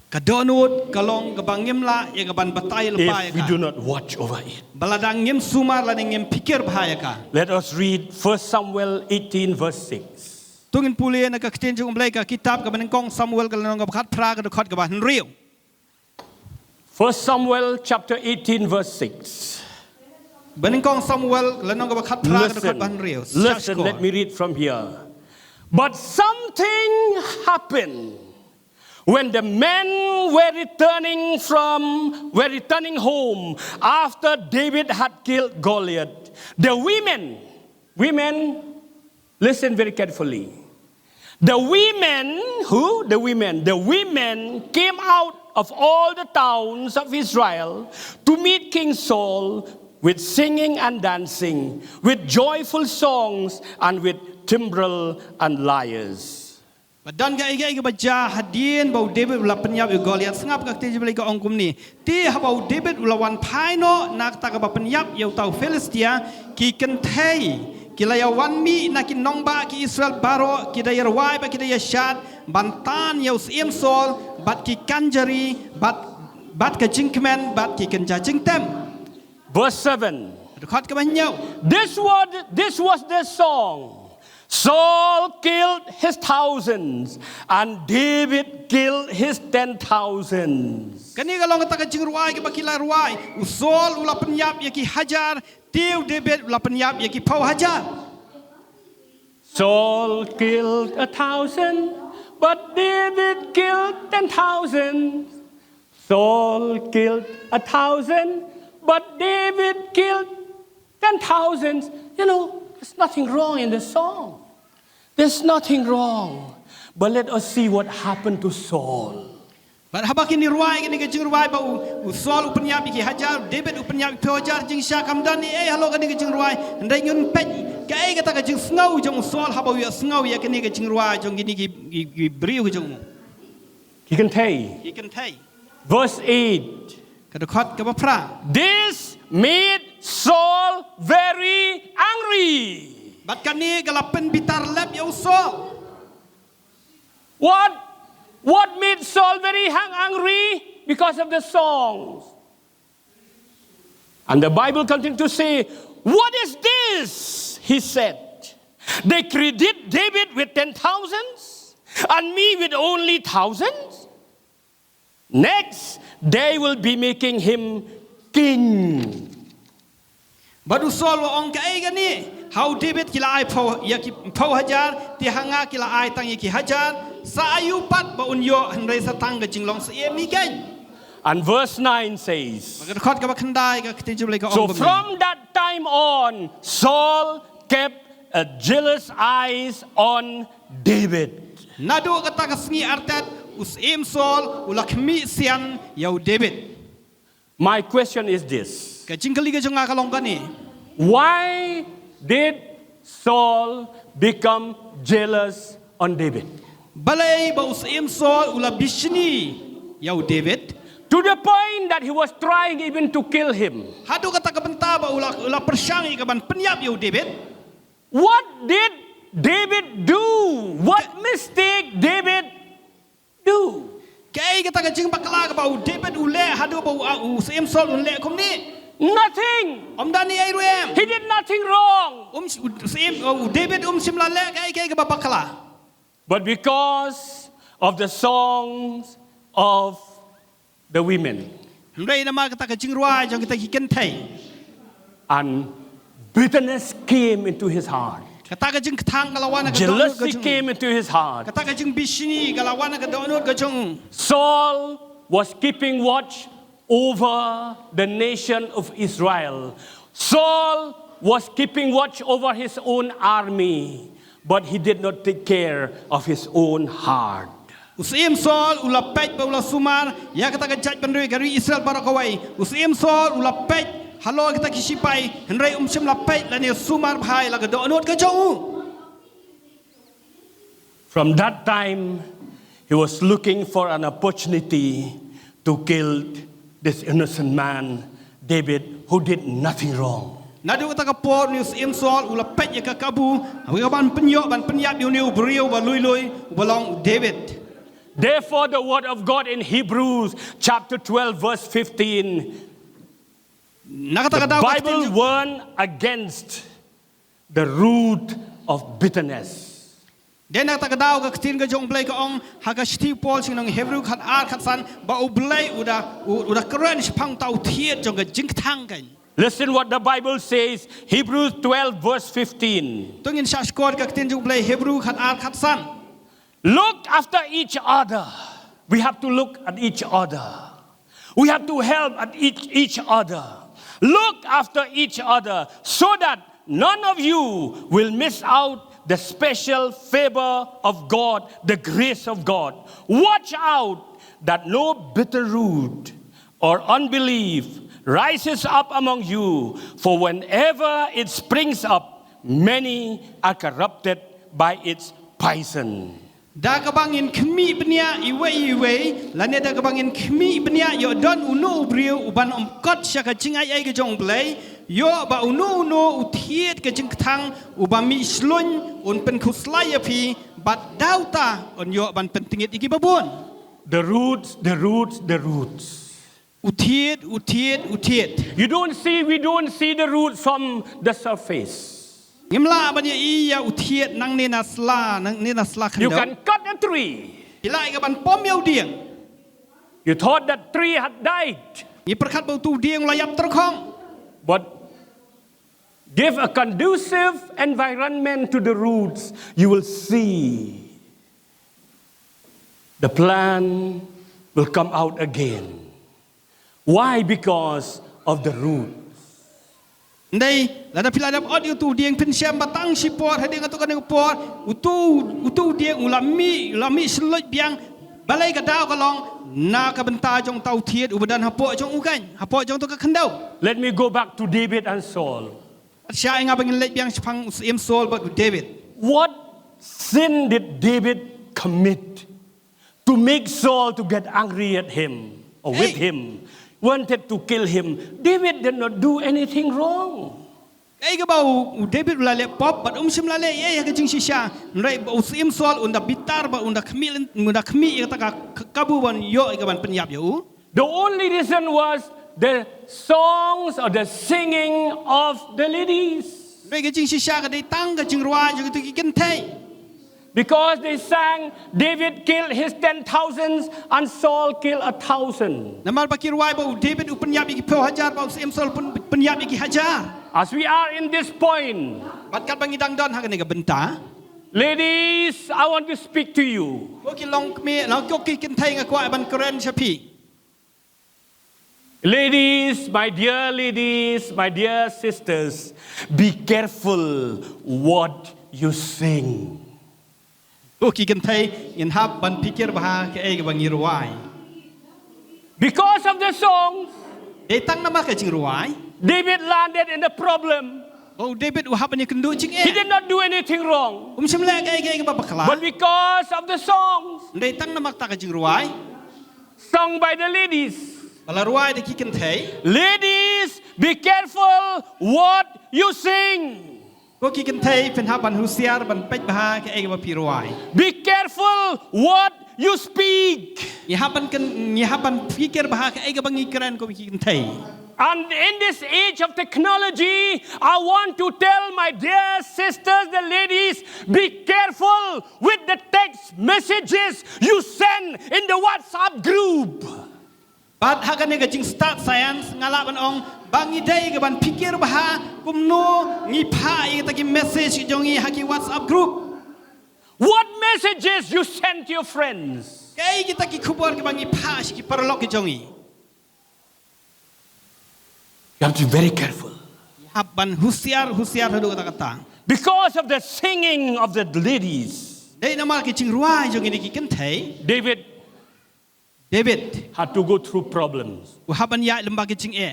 Kadonut kalong kabangim la ya ban batai lepa if ya we ka. do not watch over it. Baladang ngim sumar la ngim pikir bahaya ka. Let us read 1 Samuel 18 verse 6. tungin pulih nak ketin jung umlai ka kitab ka benengkong Samuel ka lanong ka khat pra ka khot ka ban riu 1 Samuel chapter 18 verse 6. benengkong Samuel lanong ka khat pra ka khot ban riu Listen, let me read from here. But something happened when the men were returning home after David had killed Goliath. The women, listen very carefully. The women came out of all the towns of Israel to meet King Saul with singing and dancing, with joyful songs and with timbrel and lyres. Dan ga igai ga baca hadien bau David ula penyap yu Goliath sengap ka ketin jung ka ongkum ni ti bau David ula wan phaino nak ta ka ba penyap yu tau Philistia ki kenthei kilayawan mi nakin nongba ki Israel baro ki dayar wai ba ki dayar shat bantan yau siem sol bat ki kanjari bat ka jingkmen bat ki kenja jingtem. Verse 7. Khot ka ban nyau. This was the song. Saul killed his thousands and David killed his 10,000s. Kani galong ta ka jingruai ki bakila ruai usol ula penyap ya ki hajar tiu David ula penyap ya ki pau hajar. Saul killed 1,000 but David killed 10,000. Saul killed 1,000 but David killed 10,000. You know, there's nothing wrong in the song. There's nothing wrong. But let us see what happened to Saul. But habakin ni ruai kini ke jingruai ba usol upenyap ki hajar David upenyap pau hajar jing sya kamdan ni halo kani ke jingruai ndai ngun pet kai kata ka jing ngau jong usol habau ya ngau ya kini ke jingruai jong gini ki briu ke jong. You can tell. Verse 8. Ka khot ka ba pra. This made Saul very angry. Bat kani galapen bitar lep ya usol. What made Saul very angry? Because of the songs. And the Bible continued to say, what is this? He said. They credit David with 10,000s and me with only thousands. Next, they will be making him king. Badu Saul wa ong kai gani. How David kila ai pau hajar ti hanga kila ai tang ki hajar sa ayu pat ba unyo hendai sa tang ga jinglong sa mi kan. And verse 9 says, Khot ka ba khandai ka ketin jum ka so ong. from that time on, Saul kept a jealous eyes on David. Nado ka ta ka sngi artat usim Saul ulakmi sian yau David. My question is this. Ka jingkali ka jonga ka long kani. Why did Saul become jealous on David? Balai ba usim Saul ula bishni yau David. To the point that he was trying even to kill him. Hadu kata ka benta ba ula persyangi ka ban penyap yau David. What did David do? What mistake David do? Kai kata ka jing bakla ka ba David ule hadu ba usim Saul ule kom ni. Nothing. Omdani ay ruem. He did nothing wrong. David simla le kai ka ba bakla. But because of the songs of the women. Ndai nama kata ka jing ruai jong kita kiken thai. And bitterness came into his heart. Kata ka jing thang galawan ka Jealousy came into his heart. Kata ka jing bishni galawan ka donut ka jong. Saul was keeping watch over the nation of Israel. Saul was keeping watch over his own army, but he did not take care of his own heart. Usim Saul ula pej ba ula sumar ya kata ka jaj bandoi gari Israel barakawai. Usim Saul ula pej halo kita kisipai hendrai sim la pej la ni sumar bhai la ka donut ka jong. From that time, he was looking for an opportunity to kill this innocent man, David, who did nothing wrong. Nadu kata ka por ni usim Saul ula pej ya ka kabu ka ban penyap yu ni beriu ba lui balong David. Therefore, the word of God in Hebrews chapter 12, verse 15, the Bible warned against the root of bitterness. Dia nak tak kedau ke ketin ke jong belai ke ong haka shti pol sing nong Hebrew khat ar khat san ba u belai udah keren sepang tau tiet jong ke jing tang kan. Listen what the Bible says, Hebrews 12 verse 15. Tungin sya skor ke ketin jong belai Hebrew khat ar khat san. Look after each other. We have to look at each other. We have to help at each other. Look after each other so that none of you will miss out the special favor of God, the grace of God. Watch out that no bitter root or unbelief rises up among you, for whenever it springs up, many are corrupted by its poison. Da kabangin kemi benia iwe lane da kabangin kemi benia yo don uno brio uban kot sya ka jingai ai ke jong blai yo ba uno utiet ke jing thang ubami slun un pen khuslai api bat dauta on yo ban pentingit iki babon. The roots. Utiet. We don't see the roots from the surface. Ngimla ban iya utiet nang ni nasla You khandau. can cut a tree. Pilai ke ban pom yau dieng. You thought that tree had died, Ni perkhat bau tu dieng layap terkhong. but give a conducive environment to the roots, you will see the plant will come out again. Why? Because of the root. Ndai lada pilai dap audio tu dieng pensiam batang sipor hading atu kan por utu dieng ulami seloj biang balai ka dau ka long na ka benta jong tau thiet ubadan hapok jong ukan hapok jong tu ka khandau. Let me go back to David and Saul. Sya inga bangin lek biang sepang im sol but David. What sin did David commit to make Saul to get angry at him or with him, wanted to kill him? David did not do anything wrong. Ai ka bau David ulale pop but sim lale ye ka jing sisya nrai bau im sol unda bitar ba unda khmi ka kabu ban yo ka ban penyap yo. The only reason was the songs or the singing of the ladies. Nrai ka jing sisya ka dei tang ka jing ruwa jo tu ki ken thai. Because they sang, David killed his 10,000s and Saul killed 1,000. Namal pakir wai bau David upenyap iki peu hajar bau im sol penyap iki hajar. As we are in this point, Bat kat bangi dang don ha ka ne ka benta. ladies, I want to speak to you. Ko ki long kme long kok ki ken thai nga kwa ban keren chapi. Ladies, my dear sisters, be careful what you sing. Ko ki ken thai in hab ban pikir bah ke ai ka bangi ruai. Because of the songs, Dei tang nama ka jing ruai. David landed in the problem. Oh David uhab ni kendu jing He e. did not do anything wrong. Sim le ka ai ka ba bakla. But because of the songs Dei tang nama ta ka jing ruai. sung by the ladies, Bala ruai de ki ken thai. ladies, be careful what you sing. Ko ki ken thai pen hab ban husiar ban pej bah ke ai ka ba pi ruai. Be careful what you speak. Nyahapan pikir bah ke ai ka bangi keren ko ki ken thai. And in this age of technology, I want to tell my dear sisters, the ladies, be careful with the text messages you send in the WhatsApp group. Bat ha ka ne ka jing start science ngala ban ong bangi dai ka ban pikir bah kumno ngi pha i ta ki message jongi ha ki WhatsApp group. What messages you send to your friends? Kai kita ki khubor ki bangi pha ki parlok ki jongi. You have to be very careful. Habban husiar hadu kata. Because of the singing of the ladies, Dei nama ki jing ruai jongi ni ki ken thai. David had to go through problems. uhaban ya lembah ki jing e.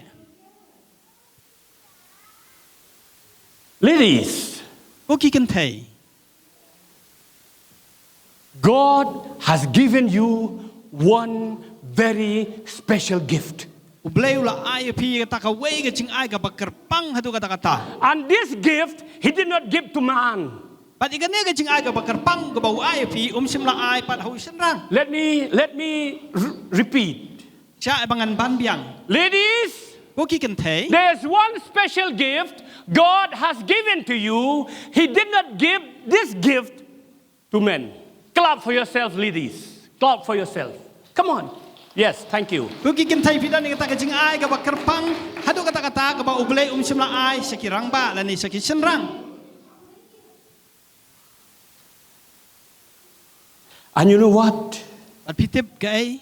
Ladies, Ko ki ken thai. God has given you one very special gift. Ublay ula ai pi kata ka wei ka jing ai ka bakerpang hadu kata. And this gift, He did not give to man. Pat ikane ka jing ai ka bakerpang ka bau ai pi sim la ai pat hau senrang. Let me repeat. Cha bangan ban biang. Ladies, Ko ki ken thai. there's one special gift God has given to you. He did not give this gift to men. Clap for yourself, ladies. Clap for yourself. Come on. Yes, thank you. Kuki kintai pidan ni kata kajing ai ka ba kerpang hadu kata-kata ka ba ublei simla ai sakirang ba lani saki senrang. And you know what? At pitip ka ai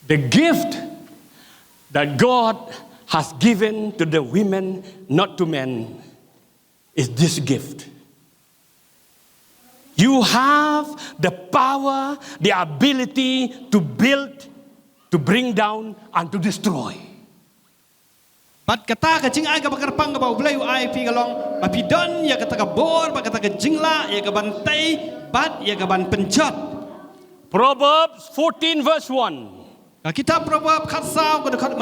The gift that God has given to the women, not to men, is this gift. You have the power, the ability to build, to bring down, and to destroy. Bat kata kajing ai ka ba kerpang ka ba ublei ai pi kalong ba pidan ya kata ka bor ba kata ka jingla ya ka bantai bat ya ka ban pencot. Proverbs 14 verse 1. Kitab Proverbs khatsau ka dekat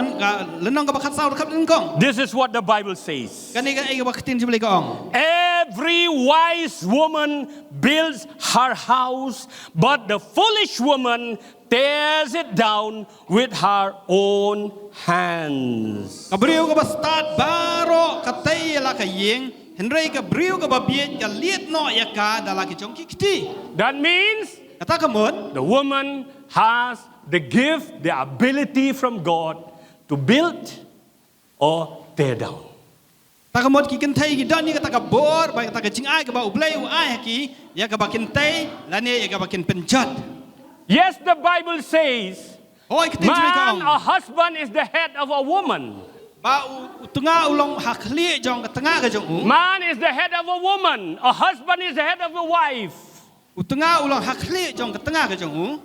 lenong ka ba khatsau dekat lengkong. This is what the Bible says. Kani ka ai ka ba ketin jibli ka ong. Every wise woman builds her house, but the foolish woman tears it down with her own hands. Ka beriu ka ba start baro ka tai la ka yeng henrei ka beriu ka ba biet ka liet no ya ka dala ki jong kiti. That means Kata kamon the woman has the gift, the ability from God to build or tear down. takamot ki kentai ki dan ni kata ka bor ba kata ka jing ai ka ba ublei ai ki ya ka ba kentai lani ya ka ba ken penjat. Yes, the Bible says, Hoi ketin jibli ka man, ong. a husband is the head of a woman. Ba tunga ulong hakli jong ka tengah ka jong Man is the head of a woman. A husband is the head of a wife. Tunga ulong hakli jong ka tengah ka jong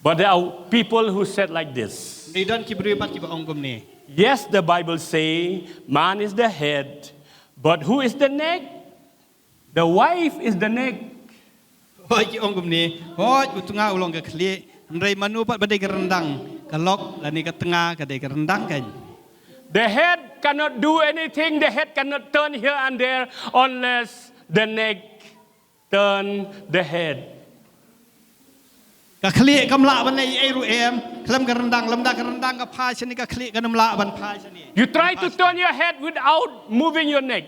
But there are people who said like this. Ni dan ki beriu pat ki ba ong gum ni. Yes, the Bible say man is the head, but who is the neck? The wife is the neck. Hoi ki ong gum ni. Hoi tunga ulong ka khli ndrei manu pat badai ka rendang ka lok lani ka tengah ka dai ka rendang kan. The head cannot do anything. The head cannot turn here and there unless the neck turn the head. Ka khli kamla ban ai ai ru em klam ka rendang lamda ka rendang ka pha chani ka khli ka namla ban pha chani. You try to turn your head without moving your neck.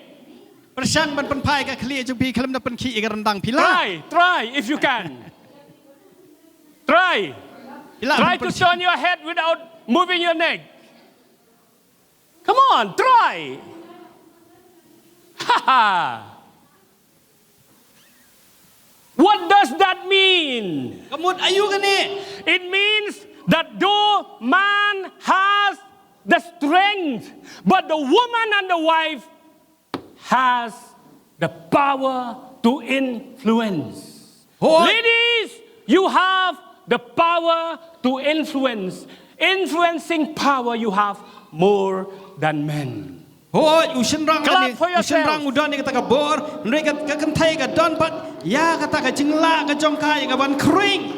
Persan ban pan phai ka khli jong pi klam da pan khi ka rendang pila. Try if you can. Try to turn your head without moving your neck. Come on, try. What does that mean? Kamut ayu ka ni. It means that though man has the strength, but the woman and the wife has the power to influence. Ladies, you have the power to influence. Influencing power you have more than men. Hoi usenrang Clap ni for yourself. usenrang udan ni kata ka bor ndrei ka kentai ka don pat ya kata ka jingla ka jong kai ka ban kring.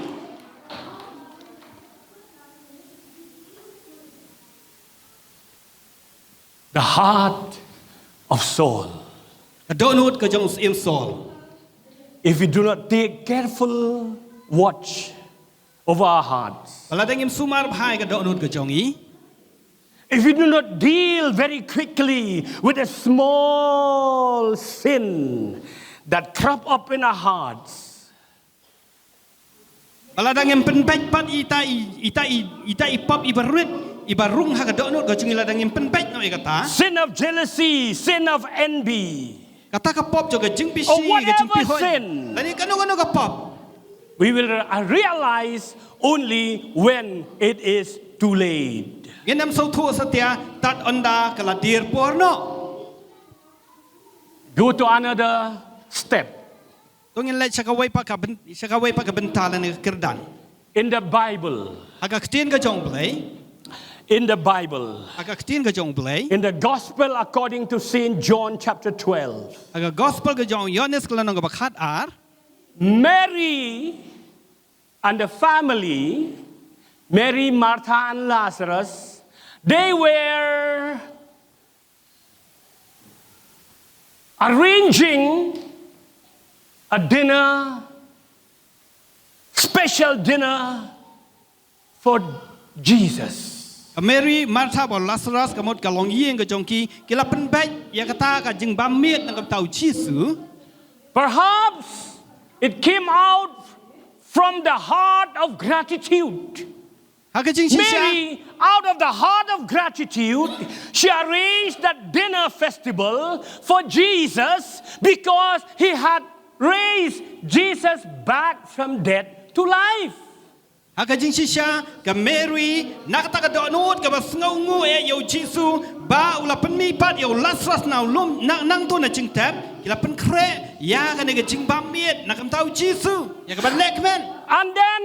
The heart of Saul. Ka donut ka jong im sol. If we do not take careful watch over our hearts, Pala dang im sumar bhai ka donut ka jong I. if we do not deal very quickly with a small sin that crop up in our hearts, Pala dang im penpet pat ita ipop ibarung ha ka donut ka jong ila dang im penpet no I kata. sin of jealousy, sin of envy, Kata ka pop jong ka jing pi or si ka jing pi whatever hoi. sin, Lani kanu ka pop. we will realize only when it is too late. Genam so thu satia tat onda kala dir porno. Go to another step. Tungin lai sakawai pa ka bentalan ni kerdan. In the Bible, Aga ketin ka jong blai. in the Bible, Aga ketin ka jong blai. in the Gospel according to St. John chapter 12, Aga gospel ka jong Yohanes kala nang bakhat ar. Mary and the family, Mary, Martha, and Lazarus, they were arranging a dinner, special dinner for Jesus. Mary, Martha, or Lazarus, kamot kalong yeng ka jong ki kila penbet ya kata ka jing bamiet nang tau Jisu. Perhaps it came out from the heart of gratitude. Mary, out of the heart of gratitude, she arranged that dinner festival for Jesus because he had raised Jesus back from death to life. Hakajing sisya ka Mary nakataka doonot ka basngaungu yo Jisu ba ula penmipat yo Lazarus na ulum nang tu na jingtap kila pen kre ya ka nega jing bamiet na kam tau Jisu ya ka ban lekmen. And then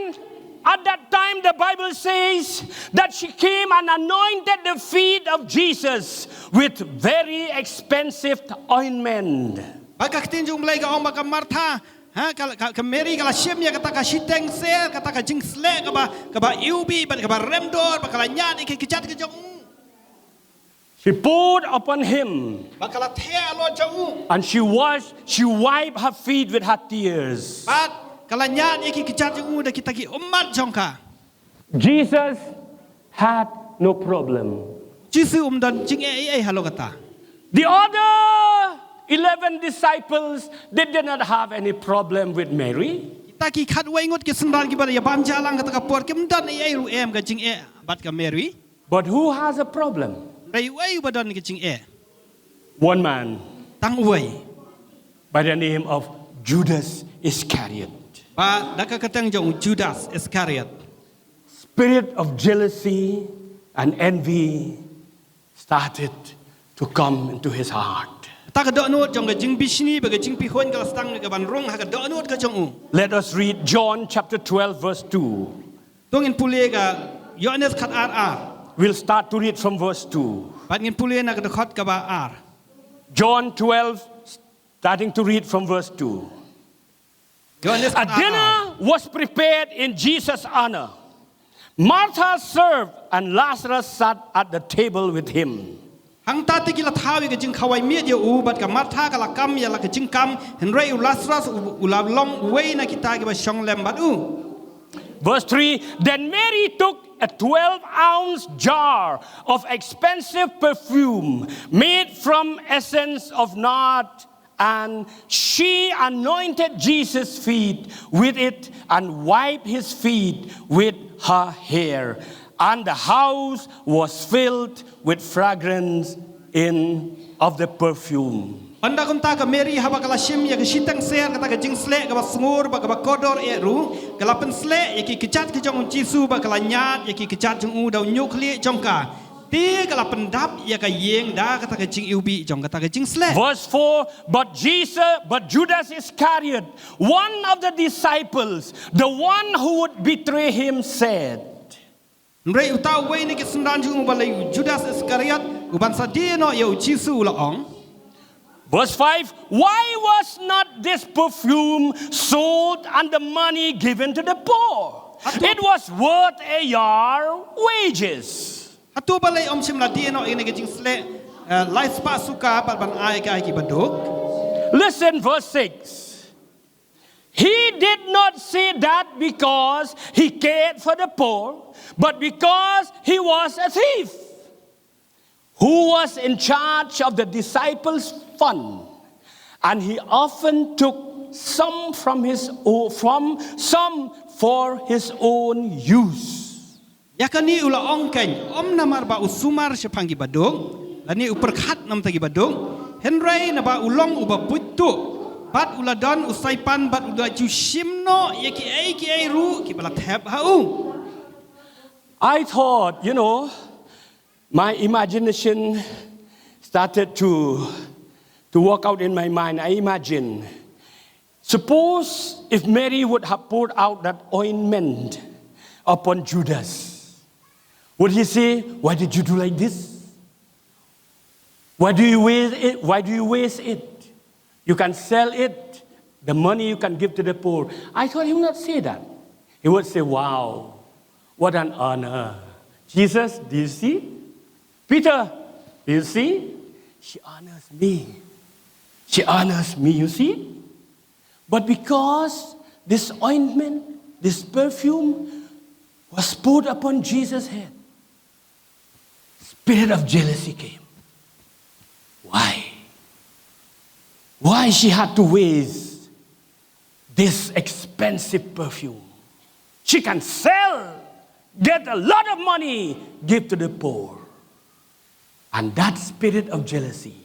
at that time the Bible says that she came and anointed the feet of Jesus with very expensive ointment. Baka tinjung mulai ka oma ka Martha ha ka Mary kala siam ya kata ka siteng ser kata ka jing sle ka ba iubi ba ka ba remdor ba kala nyat iki kejat ke jong. She poured upon him. Ba kala the alo jong. And she wiped her feet with her tears. Ba kala nyat iki kejat jong da kita ki umat jong ka. Jesus had no problem. Jisu dan jing halo kata. The other 11 disciples, they did not have any problem with Mary. Taki kat waingot ke sendal ki ba ya bam jalang kata ka por ke mdan ru em ka jing bat ka Mary. But who has a problem? Rai wai ba don ke jing One man tang wai by the name of Judas Iscariot. ba daka katang jong Judas Iscariot. Spirit of jealousy and envy started to come into his heart. Tak doonot jong ke jing bisni ba ke jing pihon ka stang ke ban rong ha ka doonot ka jong Let us read John chapter 12 verse 2. Tong in pule ka Yohanes khat ar. We'll start to read from verse 2. Bat ngin pule na ka khot ka ba ar. John 12, starting to read from verse 2. Yohanes A khat ar. dinner was prepared in Jesus' honor. Martha served and Lazarus sat at the table with him. Hang tati kila thawi ke jing khawai miet yo u bat ka Martha ka la kam ya la ke jing kam henrei u Lazarus u la long wei na kita ke ba shong lem bat u. Verse 3, then Mary took a 12-ounce jar of expensive perfume made from essence of nard, and she anointed Jesus' feet with it and wiped his feet with her hair. And the house was filled with fragrance of the perfume. Anda kunta ka Mary haba kala shim ya ke shitang ser kata ka jing sle ka ba sungur ba ka ba kodor ru kala pen sle ya ki kechat ke jong Jisu ba kala nyat ya ki kechat jong u dau nyukli jong ka ti kala pendap ya ka yeng da kata ka jing ubi jong kata ka jing sle. Verse 4, but Judas Iscariot, one of the disciples, the one who would betray him, said, Nrei utau wei ni ke sendan jong ba le Judas Iscariot u ban sa di no yo Jisu la ong. Verse 5, why was not this perfume sold and the money given to the poor? It was worth a year's wages. Atu ba le om sim la di no ine ke jing sle lai spa suka ba ban ai ka ki baduk. Listen, verse 6. He did not say that because he cared for the poor, but because he was a thief who was in charge of the disciples' fund, and he often took some for his own use. Yakani ula ong ken om namar ba usumar sepanggi badung lani uperkhat nam tagi badung henrei na ba ulong uba putu bat ula don usaipan bat ula jushimno ki ai ru ki bala thep hau. I thought, my imagination started to work out in my mind. I imagine, suppose if Mary would have poured out that ointment upon Judas, would he say, why did you do like this? Why do you waste it? Why do you waste it? You can sell it, the money you can give to the poor. I thought he would not say that. He would say, wow, what an honor. Jesus, do you see? Peter, do you see? She honors me. She honors me, you see? But because this ointment, this perfume was poured upon Jesus' head, spirit of jealousy came. Why? Why she had to waste this expensive perfume. She can sell, get a lot of money, give to the poor. And that spirit of jealousy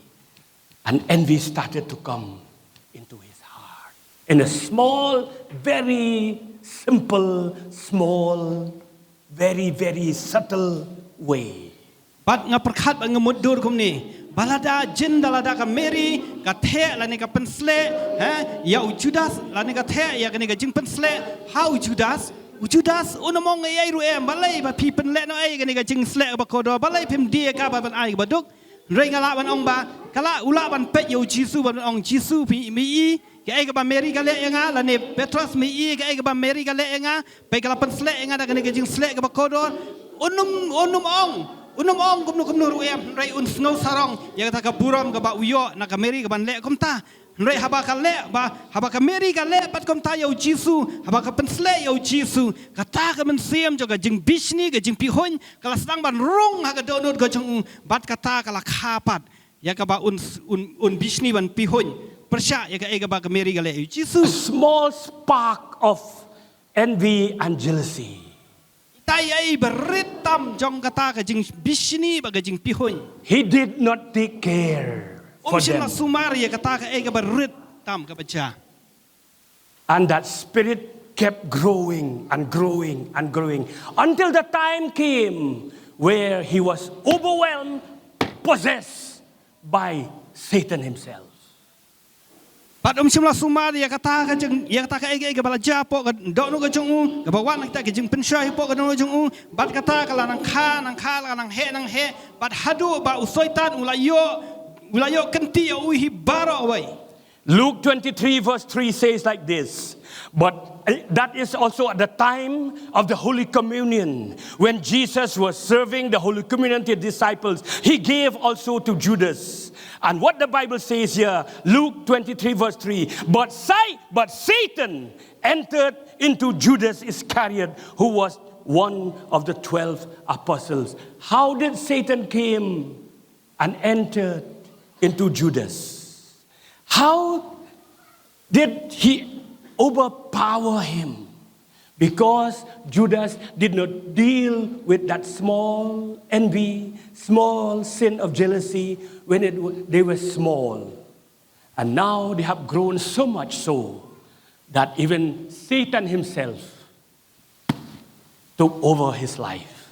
and envy started to come into his heart. In a small, very simple, small, very, very subtle way. Bat nga perkhat ba nga mudur kum ni. Balada jin dalada ka Mary ka the la ni ka pensle ya Judas la ni ka the ya ka ni ka jing pensle how Judas unamong ay ru em balai ba pi penle no ai ka ni ka jing sle ba kodo balai pim dia ka ba ban ai ba duk rei ngala ban ong ba kala ula ban pet yo Jisu ban ong Jisu pi mi ka ai ka ba Mary ka le nga la ni Petrus mi ka ai ka ba Mary ka le nga pe ka la pensle nga da ka ni ka jing sle ka ba kodo unum ong kumno ruem rai un snow sarong ya kata ka buram ka ba uyo na ka Mary ka ban le kom ta rai haba ka le ba haba ka Mary ka le pat kom ta yo Jisu haba ka pensle yo Jisu kata ka men siam jo ka jing bishni ka jing pihon kala sedang ban rong ha ka donut ka jong bat kata kala khapat ya ka ba un bishni ban pihon persya ya ka ba ka Mary ka le yo Jisu. A small spark of envy and jealousy. Tay beritam jong kata ka jing bishni ba ka jing pihon. He did not take care for them. Sumar ya kata ka beritam ka baca. And that spirit kept growing and growing and growing until the time came where he was overwhelmed, possessed by Satan himself. Pat simla sumar ya kata ka balaja po ka do no ka jong ka bawan kita ka jing pensya po ka do no jong bat kata ka nang he bat hadu ba usoitan ulayo kenti ya uhi baro away. Luke 23 verse 3 says like this, but that is also at the time of the Holy Communion. When Jesus was serving the Holy Communion to his disciples, he gave also to Judas. And what the Bible says here, Luke 23 verse 3, but Satan entered into Judas Iscariot, who was one of the 12 apostles. How did Satan came and entered into Judas? How did he overpower him? Because Judas did not deal with that small envy, small sin of jealousy when they were small. And now they have grown so much so that even Satan himself took over his life.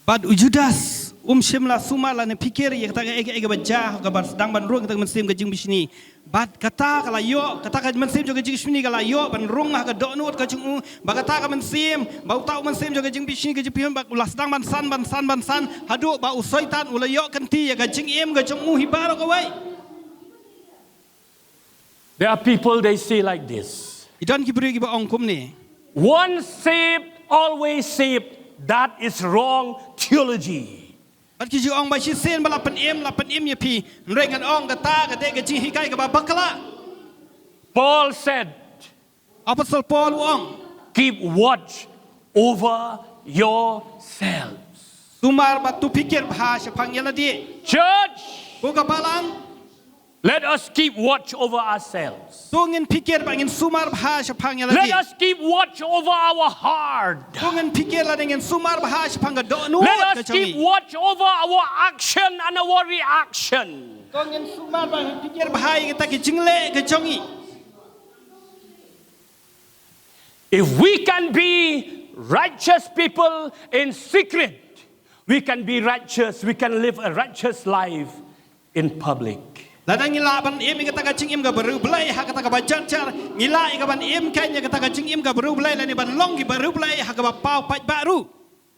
But Judas simla sumala ne pikir ya kata ega baca kabar sedang ban rung kata mensim ke jing bisni bat kata kala yo kata ka mensim jo ke jing bisni kala yo ban rung ha ka do nut ka jing ba kata ka mensim ba tau mensim jo ke jing bisni ke jing ba ulas sedang ban san hadu ba usoitan ula yo kenti ya ka jing em ka jing hibaro ka wai. There are people, they say like this, Idan ki beri ki ba ongkum ni once saved always saved. That is wrong theology. Bat ki ong ba shi sen ba lapan em ya pi rengan ong kata ka de ka jing hikai ka ba bakala. Paul said, Apostle Paul ong keep watch over yourselves. sumar ba tu pikir bahasa panggil di Church, buka balang let us keep watch over ourselves. tungin pikir bangin sumar bahasa panggil Let di us keep watch over our heart. tungin pikir la dengan sumar bahasa panggil do nu Let us keep watch over our action and our reaction. tungin sumar bangin pikir bahaya kita ke jingle ke jongi. If we can be righteous people in secret, we can be righteous, we can live a righteous life in public. Ladang ngila ban em kata ka jing em ka baru belai ha kata ka bajan car ngila ka ban em kanya kata ka jing em ka baru belai la ni ban long ki baru belai ha ka ba pau pat baru.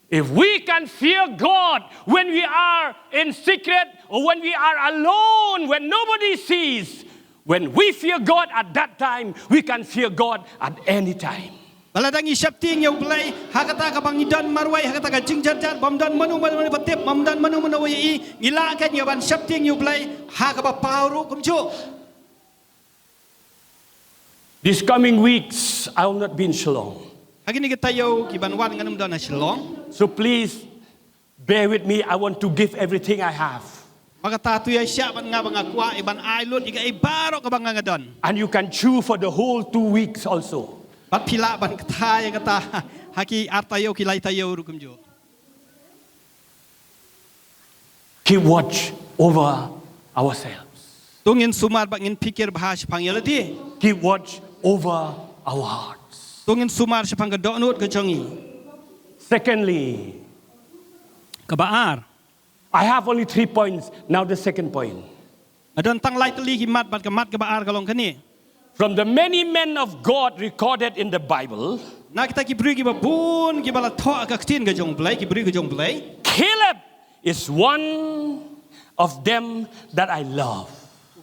If we can fear God when we are in secret or when we are alone, when nobody sees, when we fear God at that time, we can fear God at any time. Baladang isap ting yang belai ha kata ka bang idan marwai ha kata ka jing jar bam dan manu patip mam dan manu wai ngila kan ya ban sap ting yang belai ha ka ba pau ru kum chu. These coming weeks, I will not be in Shillong. Hari ni kita yo ki ban wan nganum dan Shillong. So please bear with me. I want to give everything I have. Maka tu ya siap ngabangakwa iban ailut ika ibarok ka bangangadon. And you can chew for the whole 2 weeks also. Bat pila ban kata ya kata haki artayo kilai tayo rukum jo. Keep watch over ourselves. Tungin sumar bangin pikir bahas panggil di. Keep watch over our hearts. Tungin sumar sepang kedonut kecongi. Secondly, Kebaar. I have only 3 points. Now the second point. Adon tang lai teli himat bat kemat kebaar kalong kani. From the many men of God recorded in the Bible, Na kita ki beri ki babun ki bala tho ka ktin ka jong blai ki beri ka jong blai. Caleb is one of them that I love.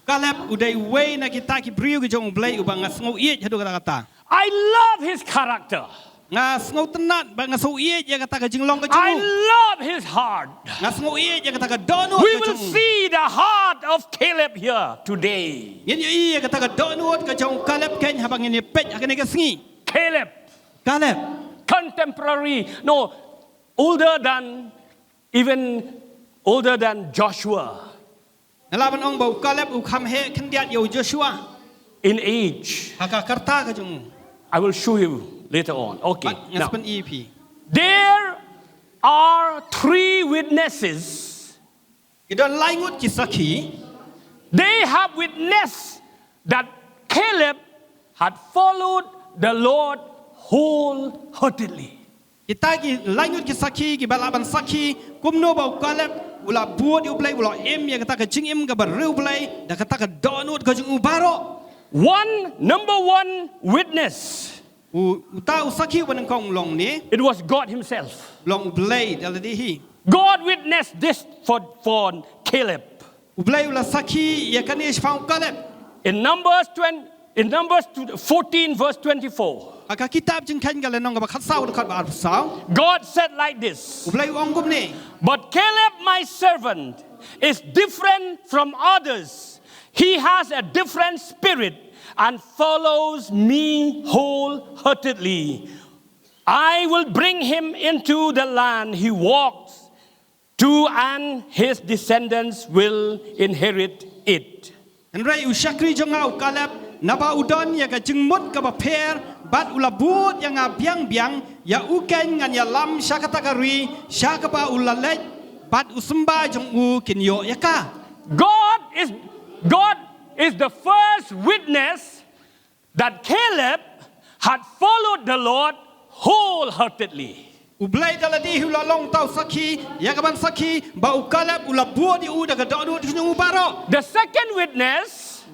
Kaleb udai way na kita ki beri ka jong blai ubang ngasngau iet hadu kata kata. I love his character. Ngasngau tenat bang ngasau iet ya kata ka jinglong ka I jong. love his heart. Ngasngau iet ya kata ka donut We ka will jong. see the heart of Caleb here today. Yen yo iya kata ka donut ka jong Kaleb ken habang ini pet akan ka sngi. Caleb, Kaleb contemporary, no, even older than Joshua nalaban ong bau Kaleb u kham he khendiat yo Joshua. in age. Haka karta ka jong. I will show you later on. Okay. Bat Now, ngaspan EP. there are 3 witnesses. Idon laingut ki sakhi. They have witnessed that Caleb had followed the Lord wholeheartedly. Kita ki laingut ki sakhi ki balaban sakhi kumno bau Kaleb ula buat yu blai ula em ya kata ka jing em ka bareu blai da kata ka donut ka jing ubaro. Number one witness. Uta usaki wanang kong long ni It was God himself. long blai daladihi. God witnessed this for Caleb. Ublai ula sakhi ya kanish fang Kaleb. In Numbers 14 verse 24. Aka kitab jing kan ka lenong ka ba khatsau dekat ba arsau. God said like this. Ublai ong gum ni. But Caleb, my servant, is different from others. He has a different spirit and follows me wholeheartedly. I will bring him into the land he walks to, and his descendants will inherit it. Enrai usyakri jongau Kaleb naba udon ya ka jengmut ka ba per bat ula but yang biang biang ya uken ngan ya lam syakata kari syakaba ulalej bat usamba jong u kinyo ya ka. God is the first witness that Caleb had followed the Lord wholeheartedly. Ublai daladi hula long tau sakhi ya ka ban sakhi ba u Kaleb ula but di u da ka do di jong baro. The second witness,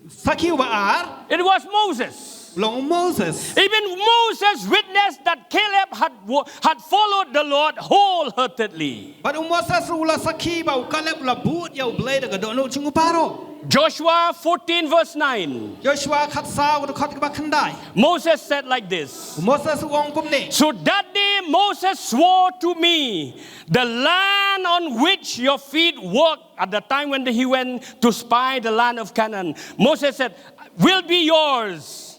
Sakhi waar it was Moses. long Moses. Even Moses witnessed that Caleb had followed the Lord wholeheartedly. Bat Moses ula sakhi ba u Kaleb ula but ya ublai da ka do jong baro. Joshua 14 verse 9. Joshua khatsau da khat ka ba khandai. Moses said like this. Moses ong kum ni. So that day Moses swore to me, the land on which your feet walked at the time when he went to spy the land of Canaan. Moses said, will be yours.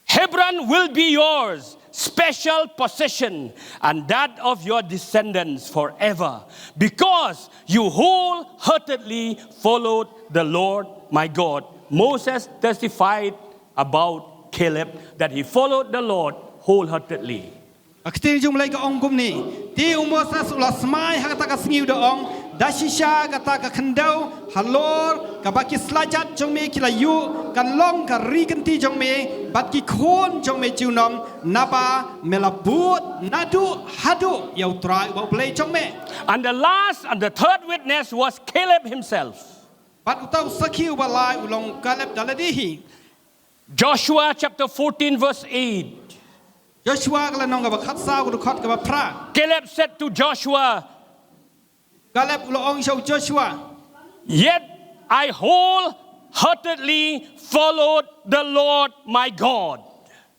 Hebron will be yours, special possession, and that of your descendants forever, because you wholeheartedly followed the Lord my God. Moses testified about Caleb that he followed the Lord wholeheartedly. Aktir jum lai ka ong kum ni. Ti Moses ula smai ha kata ka sngiu da ong dashisha kata ka khandau halor ka baki slajat jong me kila yu kan long ka ri kan ti jong me bat ki khon jong me chiunom naba melabut nadu hadu yau trai ba blai jong me. And the third witness was Caleb himself. Bat utau sakhi ba lai ulong Kaleb daladihi. Joshua chapter 14 verse 8. Joshua kala nong ka ba khatsau ka khat ka ba pra. Caleb said to Joshua, Kaleb ula ong shau Joshua. yet I wholeheartedly followed the Lord my God.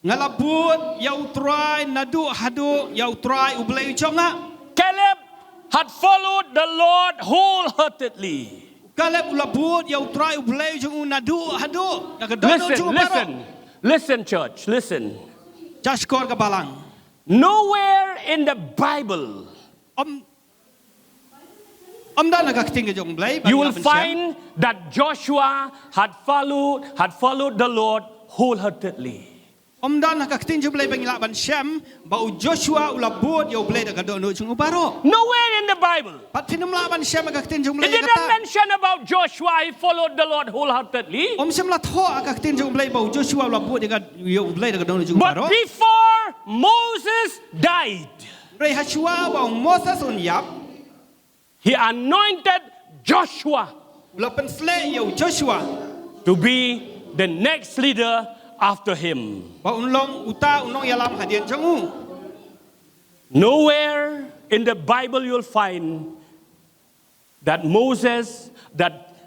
Ngalabut yau trai nadu hadu yau trai ublai jonga. Caleb had followed the Lord wholeheartedly. Kaleb ulabut yau trai ublai jong nadu hadu. Listen, church, listen. Jashkor ka balang. Nowhere in the Bible Amdan agak tinggal jong belai. you will find that Joshua had followed the Lord wholeheartedly. Amdan agak tinggal belai bangila ban Shem. Bau Joshua ulah buat yo belai dekat dono jong ubaro. Nowhere in the Bible. Pat pinam la ban Shem agak tinggal It belai did not kata. mention about Joshua, he followed the Lord wholeheartedly. Shem la tho agak tinggal belai bau Joshua ulah buat dekat yo belai dekat dono jong But ubaro. before Moses died, Rei Hashua bau Moses unyap. he anointed Joshua Ulah pensle yo Joshua. to be the next leader after him. Bau unlong yalam hadian jong. Nowhere in the Bible you'll find that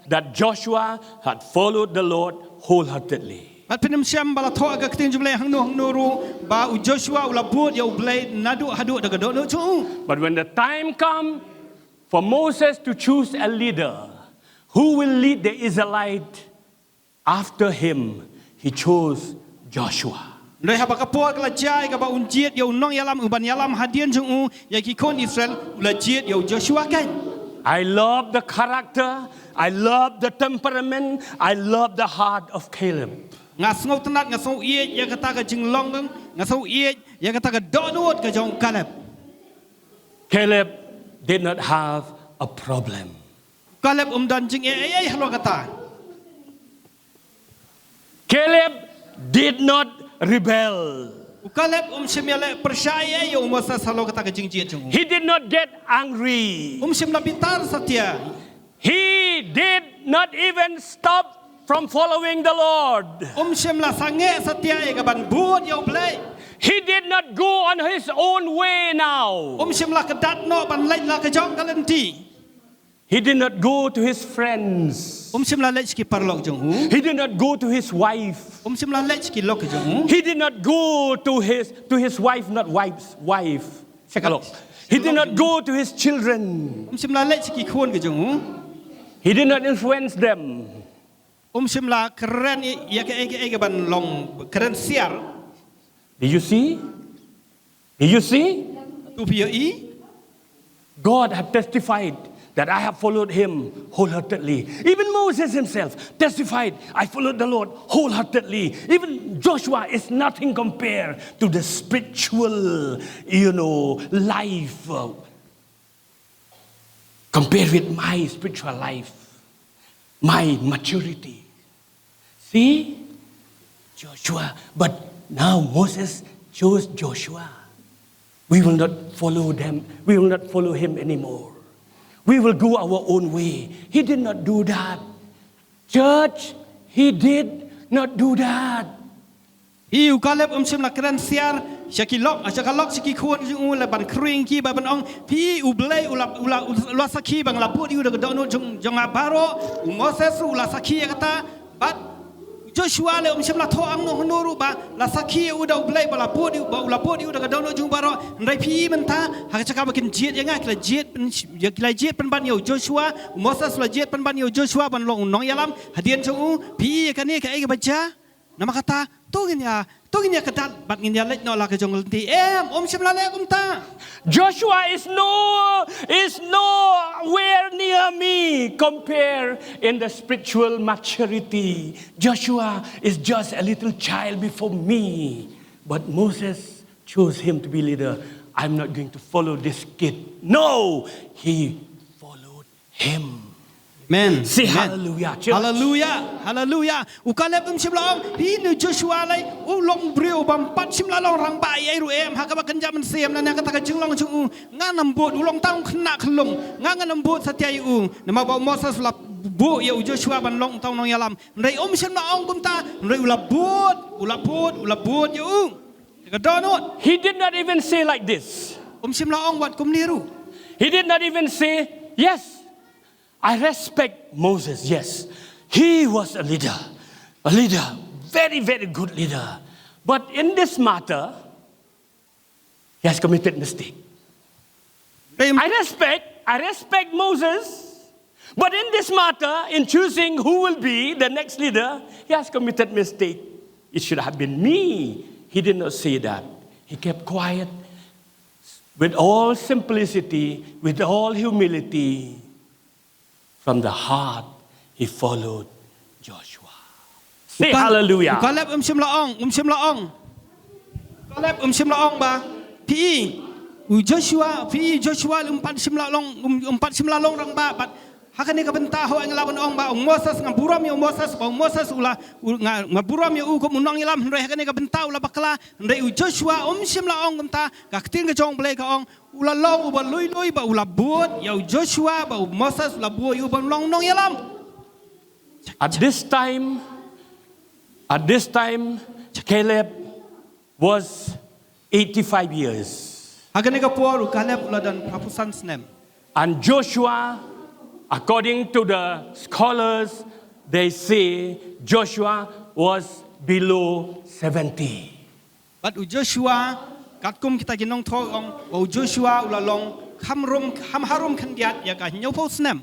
that Joshua had followed the Lord wholeheartedly. Pat pinam Shem bala tho agak tinggal belai hang nuru bau Joshua ulah buat yo belai nadu hadu dekat dono jong. But when the time come for Moses to choose a leader who will lead the Israelite after him, he chose Joshua. Rei haba kapor kala jai ka ba unjiet yo nong yalam uban yalam hadian jong ya ki kon Israel ulah jiet yo Joshua kan. I love the character, I love the temperament, I love the heart of Caleb. Ngasong tenat ngasong iet ya kata ka jinglong ngasong iet ya kata ka donut ka jong Caleb. Caleb did not have a problem. Caleb dan jing halo kata. Caleb did not rebel. Caleb semele percaya yo Moses halo kata ka jing jiet jong. He did not get angry. Sem la bitar satya. He did not even stop from following the Lord. Sem la sange satya ka ban buat yo blai. He did not go on his own way now. Sem la kedat no ban lai la ka jong kalenti. He did not go to his friends. Sem la lech ki parlok jong. He did not go to his wife. Sem la lech ki lok jong. He did not go to his wife, not wife's wife. He did not go to his children. Sem la lech ki khon ka jong. He did not influence them. Sem la keren ya ka ban long keren siar. Did you see? Did you see? Tu pi God had testified that I have followed him wholeheartedly. Even Moses himself testified, I followed the Lord wholeheartedly. Even Joshua is nothing compared to the spiritual, life. Compared with my spiritual life, my maturity. See? Joshua. But now Moses chose Joshua. We will not follow them. We will not follow him anymore. We will go our own way. He did not do that. Church, he did not do that. Iu Caleb sem la keren siar syakilok syaki khon jong la ban kring ki ba ban ong pi u blai ula saki bang la put iu de dono jong abaro Moses ula saki kata bat Joshua le sem la tho ang no nuru ba la saki u da blai ba la put iu ba ula put iu de dono jong baro ndai pi menta ha chaka ba kin jiet yang kila jiet pen ban yo Joshua Moses la jiet pen ban yo Joshua ban long nong yalam hadian jong pi ka ni ka ai baca nama kata tungin ya kedat bat ngin ya lek no la ke jong lenti sem la le ta Joshua is nowhere near me compared in the spiritual maturity. Joshua is just a little child before me. But Moses chose him to be leader. I'm not going to follow this kid. No, he followed him. Amen. Say Amen. hallelujah, church. Hallelujah. Hallelujah. Ukalep sem la hi nu Joshua lai long brio bam pat sem la long rang bai ai ru ha ka ba kan jam sem na kata ka jing long chung nga nam bot ulong tang khna khlong nga nam bot satya u nama ba Moses la bu ya Joshua ban long tang nong yalam ndai sem la ong kum ta ndai ula bot yu ka donot. He did not even say like this. Sem la ong wat kum niru. He did not even say, yes, I respect Moses, yes. He was a leader, very, very good leader. But in this matter, he has committed mistake. I respect Moses, but in this matter, in choosing who will be the next leader, he has committed mistake. It should have been me. He did not say that. He kept quiet with all simplicity, with all humility. from the heart, he followed Joshua. Say hallelujah. Kaleb Shim Laong. Kaleb Shim Laong ba. Pi Joshua umpat Shim Laong rang ba but hakani ka benta ho ang laban ong ba Moses nga buram yo Moses ula nga buram yo ko munong ilam re hakani ka benta ula bakla re Joshua Shim Laong kumta ka tin ka jong play ka ong ula long ba lui ba ula buot yo Joshua ba Moses ula buot yo ba long nong ilam. At this time, Caleb was 85 years. Hakani ka po Caleb ula dan hapusan snem. And Joshua, according to the scholars, they say Joshua was below 70. But Joshua katkum kita ginong thong ong Joshua ula long ham harum khandiat ya ka nyopo snem.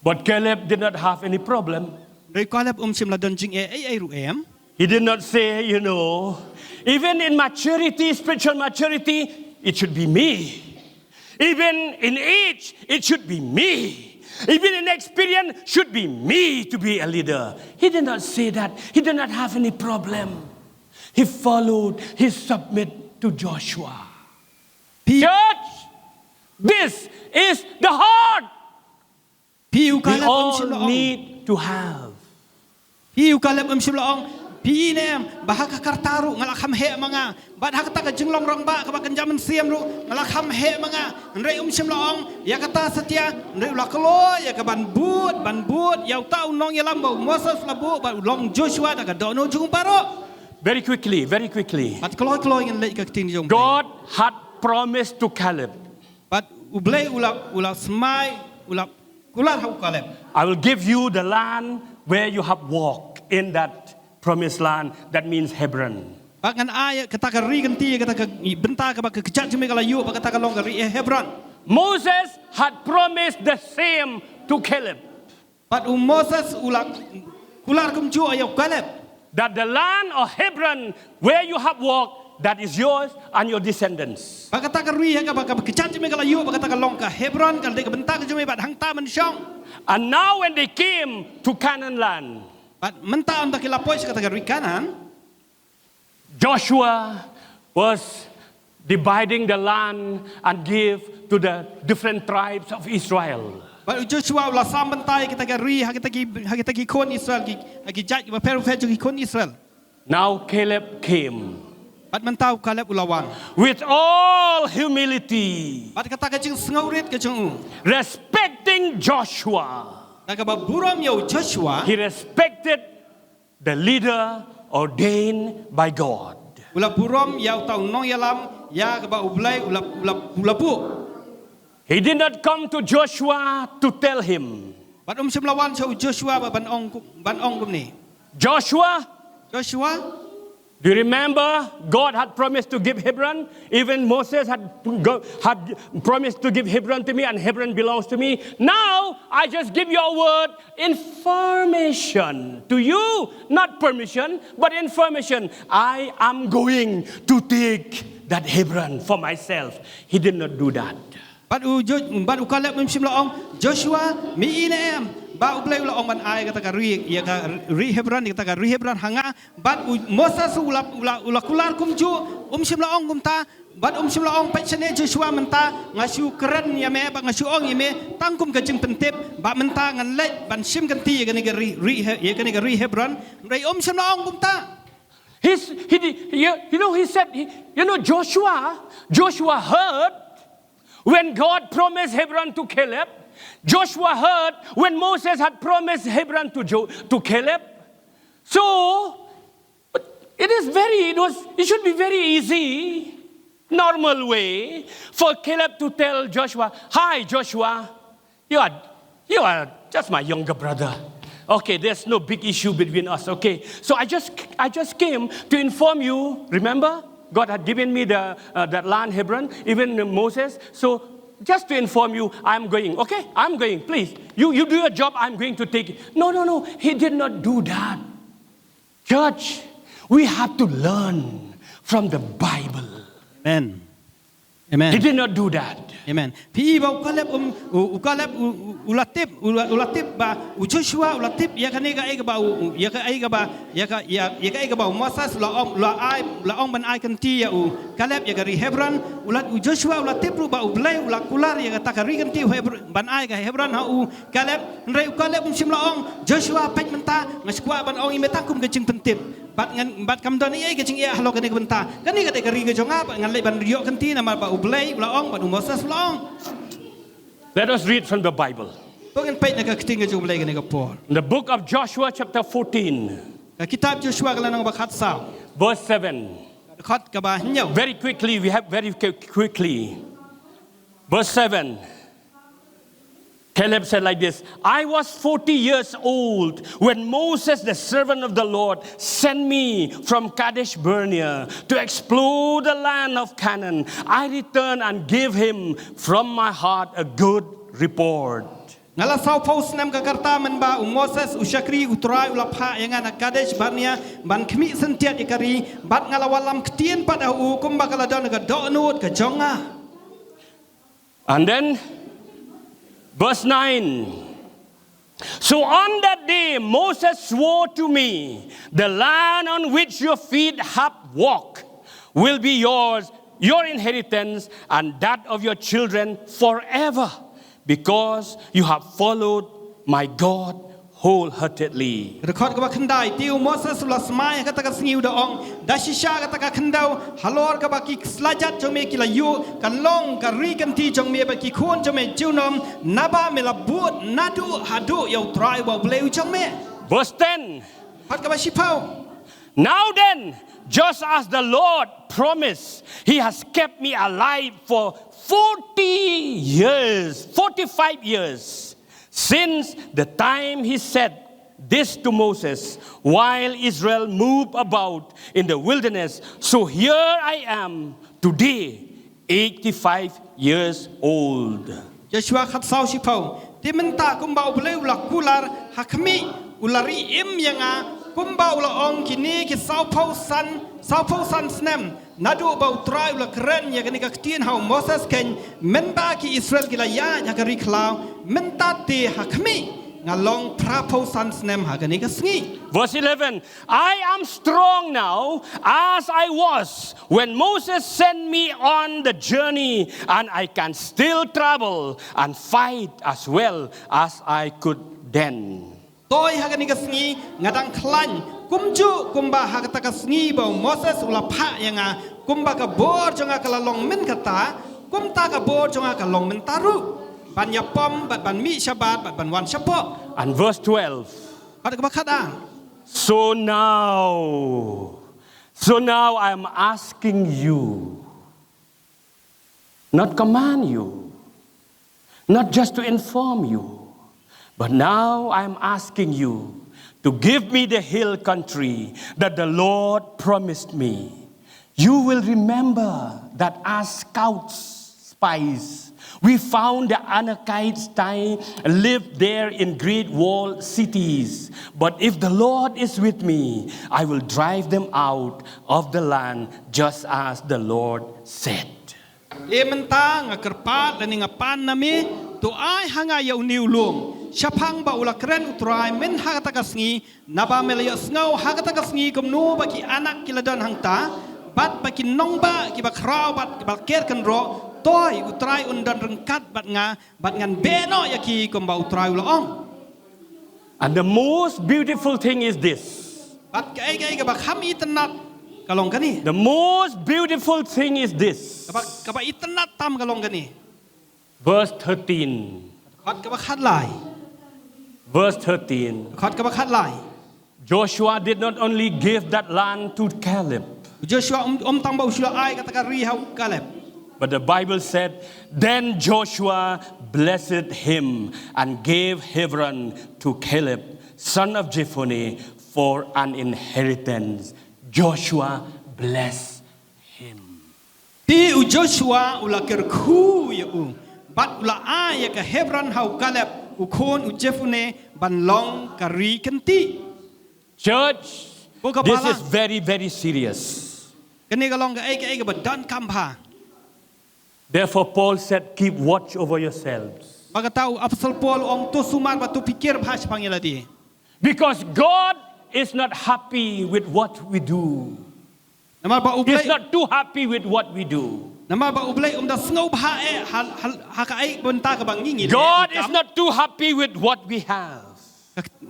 But Caleb did not have any problem. Re Caleb Shim Ladon jing ruem. He did not say, even in maturity, spiritual maturity, it should be me. Even in age, it should be me. Even in experience, should be me to be a leader. He did not say that. He did not have any problem. He followed, he submitted to Joshua. Church, this is the heart we all need to have. Piu Caleb Shim Laong. Pi nem bahaka kartaru ngalakham he mga bad hakata ka jinglong rang ba ka bakan jaman siam ru ngalakham he mga ndrei Shim Laong ya kata setia ndrei ula klo ya ka ban but ya tau nong ya lambo Moses labu ba long Joshua da ka dono jung paro. Very quickly. But klo ngin lei ka tin jong. God had promised to Caleb. But ublei ula smai ula kular hau Caleb. I will give you the land where you have walked in that promised land. That means Hebron. Bakan ayat kata ka ri ganti kata ka benta ka ba ka kecak jeme kala yu ba kata ka long ka ri Hebron. Moses had promised the same to Caleb. But Moses ula kular kum ju ayo Caleb. That the land of Hebron where you have walked, that is yours and your descendants. Ba kata ka ri ka ba ka kecak jeme kala yu ba kata ka long ka Hebron ka de ka benta ka jeme ba hang ta man syong. And now when they came to Canaan land, but menta on dakilapoi sa kata ka ri kanan. Joshua was dividing the land and give to the different tribes of Israel. But Joshua ula sam bentai kita ka ri ha kita ki kon Israel ki jaj ba peru fe ki kon Israel. Now Caleb came But mentau Caleb ulawan. with all humility, But kata ka jing ngaurit ka jing respecting Joshua. Naga ba buram yo Joshua. He respected the leader ordained by God. Ula buram ya tau nong yalam ya ka ba ublai ula pu. He did not come to Joshua to tell him, But Shim Lawan so Joshua ba ban ong kum ni. Joshua, Joshua, do you remember God had promised to give Hebron? Even Moses had promised to give Hebron to me, and Hebron belongs to me. Now, I just give you a word, information to you. Not permission, but information. I am going to take that Hebron for myself. He did not do that. But Caleb Shim Laong Joshua mi inem. Ba ublai ula ong ban ai kata ka ri ya ka ri Hebron kata ka ri Hebron hanga but Moses ula kular kum ju Shim Laong kum ta but Shim Laong pa chane Joshua menta ngasu keren ya me ba ngasu ong ya me tangkum ka jing pentep ba menta ngan lej ban sim kan ti ya ka ni ka ri Hebron rai Shim Laong kum ta. He said, Joshua heard when God promised Hebron to Caleb. Joshua heard when Moses had promised Hebron to Caleb. So, it should be very easy, normal way for Caleb to tell Joshua, "Hi, Joshua, you are just my younger brother. Okay, there's no big issue between us. Okay, so I just came to inform you. Remember, God had given me that land Hebron, even Moses. So." Just to inform you, I'm going. Okay, I'm going. Please, you do your job. I'm going to take it. No. He did not do that. Church, we have to learn from the Bible. Amen. Amen. He did not do that. Amen. Pi ba ukalep ulatip ba Joshua ulatip ya kan ega ega ba Moses la ong ban ai kan ti ya Caleb ya gari Hebron Joshua ulatip ru ba blai ulakular ya takari kan ti ban ai ga Hebron ha Caleb nrai ukalep sim la ong Joshua pek menta ngaskwa ban ong imetang kum gecing pentip bat kam don ai gecing ya halo kan ega benta kan ega de gari ga jonga ngan le ban rio kan ti na ma ba blai la ong ba Moses la ong. Let us read from the Bible. In The book of Joshua chapter 14. Verse 7. Very quickly, very quickly. Verse 7. Caleb said like this, I was 40 years old when Moses, the servant of the Lord, sent me from Kadesh Barnea to explore the land of Canaan. I returned and gave him from my heart a good report. Ngala sau paus nam ka karta man ba Moses usyakri utrai ulapha yang ana Kadesh Barnea ban khmi sentiat ikari bat ngala walam ktien pada kumba kala don ka donut ka jonga. And then verse 9. So on that day Moses swore to me, the land on which your feet have walked will be yours, your inheritance, and that of your children forever, because you have followed my God wholeheartedly. Record ka ba khandai tiu Moses ulas mai ka taka singiu da ong dashisha ka taka khandau halor ka ba ki slajat jong me kila yu kan long ka ri kan ti jong me ba ki khon jong me jiunom naba me la but nadu hadu yau trai ba bleu jong me. Verse 10. Hat ka ba shipau. Now then, just as the Lord promised, He has kept me alive for 45 years, since the time He said this to Moses, while Israel moved about in the wilderness. So here I am today, 85 years old. Joshua khat sau shipau. Ti menta kumba bleu la kular hakmi ulari im yanga kumba ula ong kini ki sau pau san snem nadu bau trai ula kren ya gani ka ktien hau Moses ken menta ki Israel ki la ya nya kari klau menta te hakmi ngalong pra pau san snem ha gani ka sngi. Verse 11, I am strong now as I was when Moses sent me on the journey, and I can still travel and fight as well as I could then. Toy hagani kasngi ngadang klan kumju kumba hagata kasngi ba Moses ulapha yanga kumba ka bor jonga kala long men kata kumta ka bor jonga ka long men taru ban yapom ban mi syabat ban wan syapo. And verse 12. Ada ka bakada. So now I am asking you, not command you, not just to inform you, but now I am asking you to give me the hill country that the Lord promised me. You will remember that as spies, we found the Anakites lived there in great walled cities. But if the Lord is with me, I will drive them out of the land just as the Lord said. Ementa ngakerpat lani ngapan nami tu ai hanga yau niulung syapang ba ula keren utrai men hagata kasngi naba melaya snau hagata kasngi kumnu baki anak kiladon hangta bat baki nongba ki bakrau bat balker kan ro toy utrai undan rengkat bat ngan beno yaki kumba utrai ulaong. And the most beautiful thing is this. Bat kai ka bakham itanat kalong kani. The most beautiful thing is this. Kaba itanat tam kalong kani. Verse 13. Khat ka bakhat lai. Verse 13. Khat ka bakhat lai. Joshua did not only give that land to Caleb. Joshua tang ba usula ai kata ri hau Caleb. But the Bible said, then Joshua blessed him and gave Hebron to Caleb, son of Jephunneh, for an inheritance. Joshua blessed him. Ti u Joshua ula kerku ya bat ula ai ka Hebron hau Caleb u khon u Jephunneh ban long kari kenti. Church, this is very, very serious. Kani ka long ka ai ka badan kampha. Therefore, Paul said, keep watch over yourselves. Maka tahu apostol Paul ong tu sumar batu pikir bahas panggil dia. Because God is not happy with what we do. Nama ba He's ublay not too happy with what we do. nama ba ublay da sngau bah ha ka ai benta ka bang ngi. God is not too happy with what we have.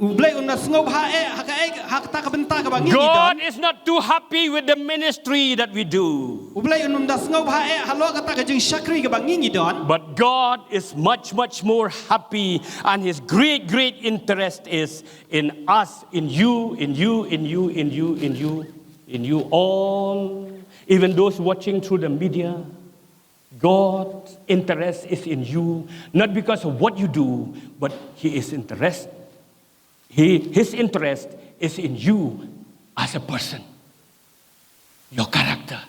Ublay da sngau bah ha ka ai ha ta ka benta ka bang ngi. God is not too happy with the ministry that we do. Ublay da sngau bah ha lo ka ta ka jing syakri ka bang ngi don. But God is much, much more happy, and His great, great interest is in us, in you, in you, in you, in you, in you, in you all, even those watching through the media. God's interest is in you, not because of what you do, but His interest is in you as a person, your character,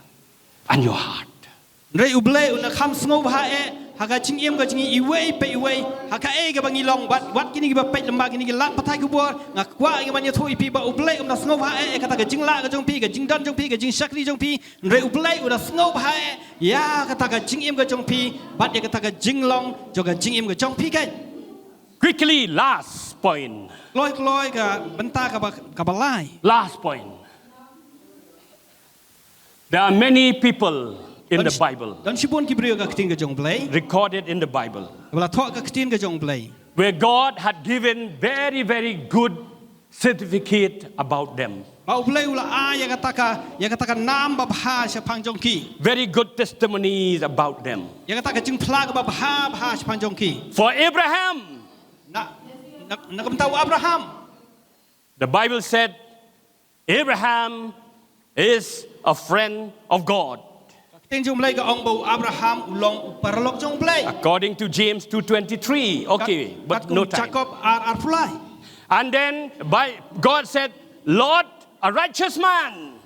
and your heart. Ray ublay una kham sngau bah ha ka jing im ka jing iwei pe iwei ha ka ai ka bang ilong wat kini ba pe lamba kini lak patai ku bor ngak kwa ngi ban thui pi ba ublay da sngau bah ka ta ka jing la ka jong pi ka jing dan jong pi ka jing syakri jong pi ray ublay una sngau bah ya ka ta ka jing im ka jong pi bat ya ka ta ka jing long jo ka jing im ka jong pi ka. Quickly, last point. Loi ka benta ka balai. Last point. There are many people in the Bible, Dan sibun ki brio ka ktin ka jong blai. recorded in the Bible, Bala thok ka ktin ka jong blai. where God had given very, very good certificate about them. Ba ublay ula ya ka ta ka nam ba bha sha phang jong ki. Very good testimonies about them. Ya ka ta ka jing phla ka ba bha sha phang jong ki. For Abraham, Na kam tahu Abraham. the Bible said, Abraham is a friend of God. Ting jong blai ka ong bau Abraham ulong paralok jong blai. According to James 2:23. Okay, but no time. Jacob ar pulai. And then God said, Lord, a righteous man.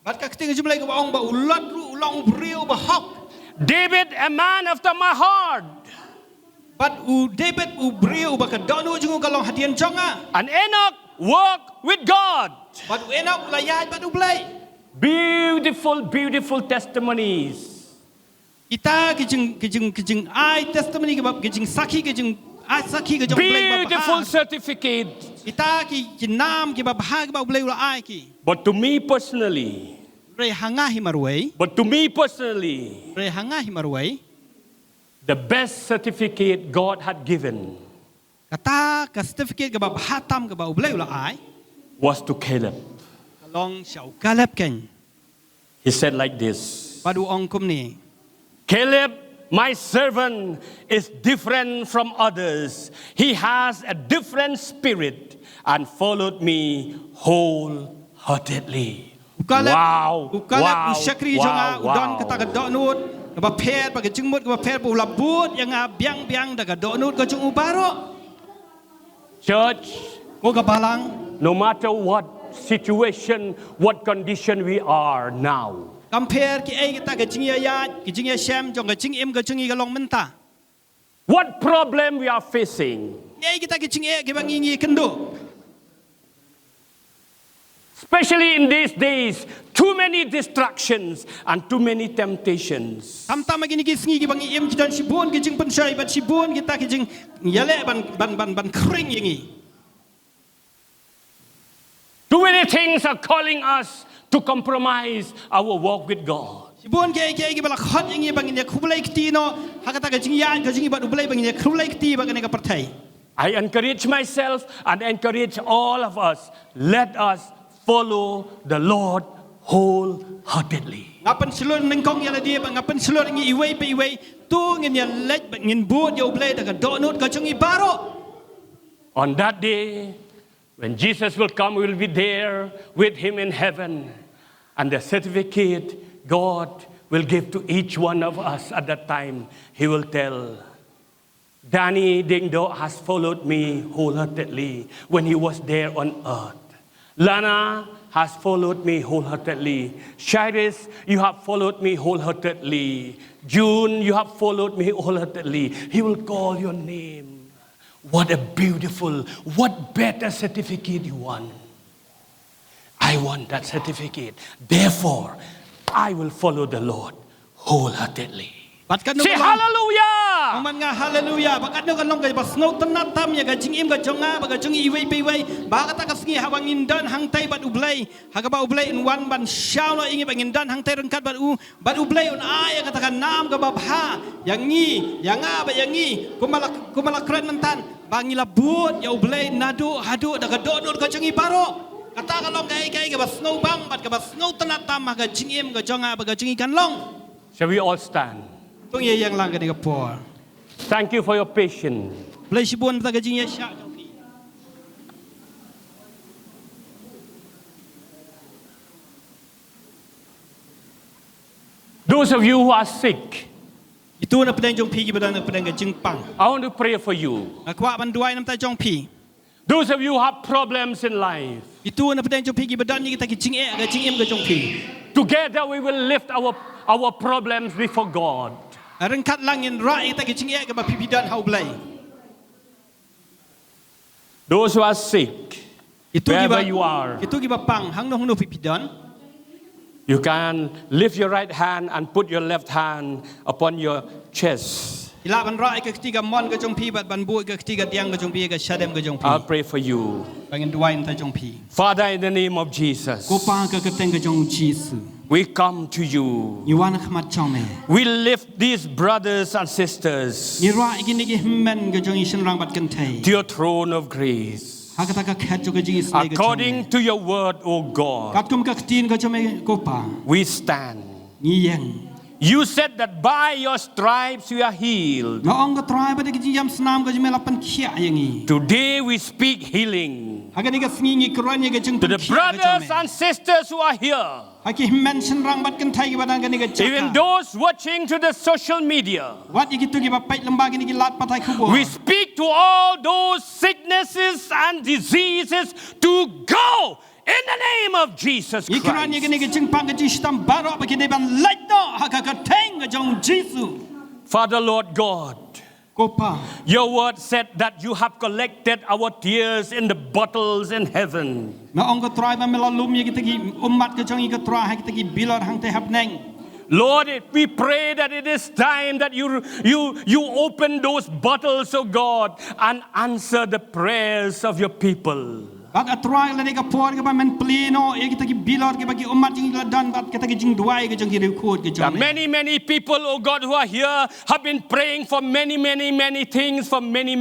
Bat ka ting jong blai ka ong bau ulat ru ulong brio ba hok. David, a man after my heart. Bat David brio ba ka donu jong ka long hadian jonga. And Enoch walked with God. Bat enok layat bat blai. Beautiful, beautiful testimonies. Kita kijing ai testimony ke bab kijing sakhi kijing ai sakhi ke jong blai ba Beautiful certificate. kita ki nam ki ba bha ke ba blai ula ai ki But to me personally, re hanga hi marwai the best certificate God had given kata ka certificate ke ba bha tam ke ba blai ula ai was to Caleb. long shau kalap ken He said like this, padu ong kum ni Caleb, my servant, is different from others. He has a different spirit and followed me wholeheartedly. Wow, wow, syakri jonga udon kata ka donut ke ba phet ba ke jingmut ke ba phet bu labut yang biang da ka donut ke jung ubaro Church, ko ka balang no matter what situation, what condition we are now, compare ki ai kita ke jingya ya ki jingya sham jong ke jing im ke jingi ka long menta what problem we are facing, ai kita ke jing e ke bang ngi kendo especially in these days, too many distractions and too many temptations. tam gini ki sngi ki bang im kita sibun ki jing pensai bat sibun kita ki jing yale ban kring yangi. Too many things are calling us to compromise our walk with God. Sibun ke bala khot yangi bang ni khulai kti no hakata ka jing yan ka jing bat ublai bang ni khulai kti bang ni ka partai. I encourage myself and encourage all of us. Let us follow the Lord wholeheartedly. Ngapan selon nengkong yala dia bang ngapan selon ngi iwei pe iwei tu ngin ya lek bang ngin buat ya ublai da ka donut ka jing ibaro. On that day, when Jesus will come, we will be there with Him in heaven. And the certificate God will give to each one of us at that time. He will tell, Danny Dingdo has followed me wholeheartedly when he was there on earth. Lana has followed me wholeheartedly. Shiris, you have followed me wholeheartedly. June, you have followed me wholeheartedly. He will call your name. What a beautiful, what better certificate you want. I want that certificate. Therefore, I will follow the Lord wholeheartedly. Bat kan Say hallelujah. Ang mga hallelujah. Bakat no kan long kay bas ngau tanat tam ya ka jing im ka jonga ba ka jong iwei pe wei ba ka ta ka sngi hawang indan hang tai bat ublei ha ka ba ublei in wan ban shao no ingi bang indan hang tai rengkat bat ublei un ai ka ta ka nam ka ba pha yang ngi yang a ba yang ngi kumala kren nantan bangi la buat ya ublei nadu hadu da ka do no ka jong i baro kata ka long kai ka bas ngau bang bat ka bas ngau tanat tam ka jing im ka jonga ba ka jong i kan long. Shall we all stand? Tung ye yang lang ka ni ka por. Thank you for your patience. Blai sibun ta ka jing ye sha. Those of you who are sick, Itu na pedang jong pi ki pedang ka jing pang. I want to pray for you. Akwa ban duai nam ta jong pi. Those of you who have problems in life, Itu na pedang jong pi ki pedang ni kita ki jing e ka jing im ka jong pi. together we will lift our problems before God. Rengkat langin rai kita ki jing e ka ba pi dan hau blai. Those who are sick, Itu ki wherever ba you are, Itu ki ba pang hang no pi dan. you can lift your right hand and put your left hand upon your chest. Ila ban rai ka ketiga mon ka jong pi bat ban bu ka ketiga tiang ka jong pi ka shadem ka jong I'll pi. pray for you. Bangin duai nam ta jong pi. Father, in the name of Jesus, Ko pa ka keteng ka jong Jesu. we come to you. Ni wan khmat chong me. We lift these brothers and sisters Ni rai ki ni ki men ka jong isin rang bat kan thai. to your throne of grace. Ha ka ta ka khat jo ka jing is lai ka jong. According to your word, O God, Kat kum ka tin ka jong me ko pa. we stand. Ni yang. You said that by your stripes we are healed. Nga ong ka try ba ki jam snam ka jong me lapan khia yang i. Today we speak healing Aga ni ka sngi kron ni ka jong to the brothers and sisters who are here. Aki mention rang bat kan thai ki badang ka ni ka Even chaka. those watching to the social media. Wat iki tu ki ba pait lamba ki ni ki lat patai khubo. We speak to all those sicknesses and diseases to go in the name of Jesus Ikran ni ka Christ. ni ka jing pang ka ji stam baro ba ki ni ban lait no ha ka teng ka jong Jesu. Father, Lord God, Ko pa. your word said that you have collected our tears in the bottles in heaven. Nga ong ka try ba me la lum ye ki ki umat ka jong i ka try ha ki ki bilor hang te hap neng. Lord, we pray that it is time that you open those bottles, oh God, and answer the prayers of your people. Bat atrai la ni ka por ka ba men pleno ye ki bilor ki ba ki umat jing la dan bat ka ki jing duai ka jong ki record ka There are jong. many people, oh God, who are here have been praying for many things for many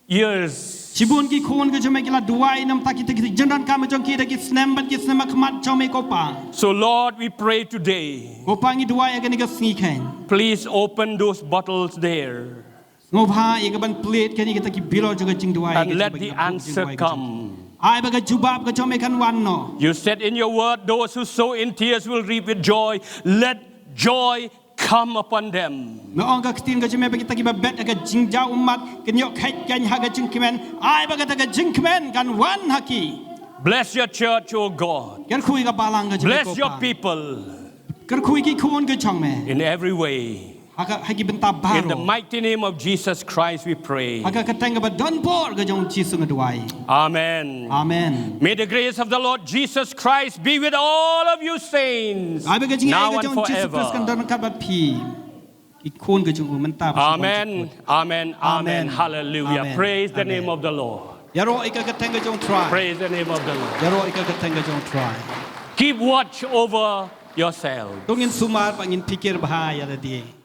years. Sibun ki khon ka jong me ki la duai nam ta ki jenran ka ma jong ki ki snem bat ki snem khmat jong me ko pa. So Lord, we pray today, Ko pa ngi duai ka ni ka sngi khain. please open those bottles there Ngop ha ye ka ban plate ka ni ka ki bilor jong ka jing duai. and let the answer come. Ai ba ka jubab ka jong me kan wan no. You said in your word, those who sow in tears will reap with joy. Let joy come upon them. Nga ong ka tin ka jong me ba ki ba bet ka jing ja umat ka nyok khait kan ha ka jing kimen. Ai ba ka ta ka jing kimen kan wan haki. Bless your church, oh God. Kan khui ka balang ka jong Bless your people Kan khui ki khon ka jong me. in every way. Haka haki benta In the baro. mighty name of Jesus Christ, we pray. Haka ka teng ka ba don por ka jong Jesu nga duai. Amen. Amen. May the grace of the Lord Jesus Christ be with all of you saints Ai ba ka jing ai now ka and jong Jesu Christ kan forever. don ka ba pi. Ki khon ka jong man ta. Amen. Amen. Amen. Amen. Hallelujah. Amen. Praise the Amen. name of the Lord. Yaro ika ka teng ka jong try. Praise the name of the Lord. Yaro ika ka teng ka jong try. Keep watch over yourself. Tungin sumar pangin pikir bahaya tadi.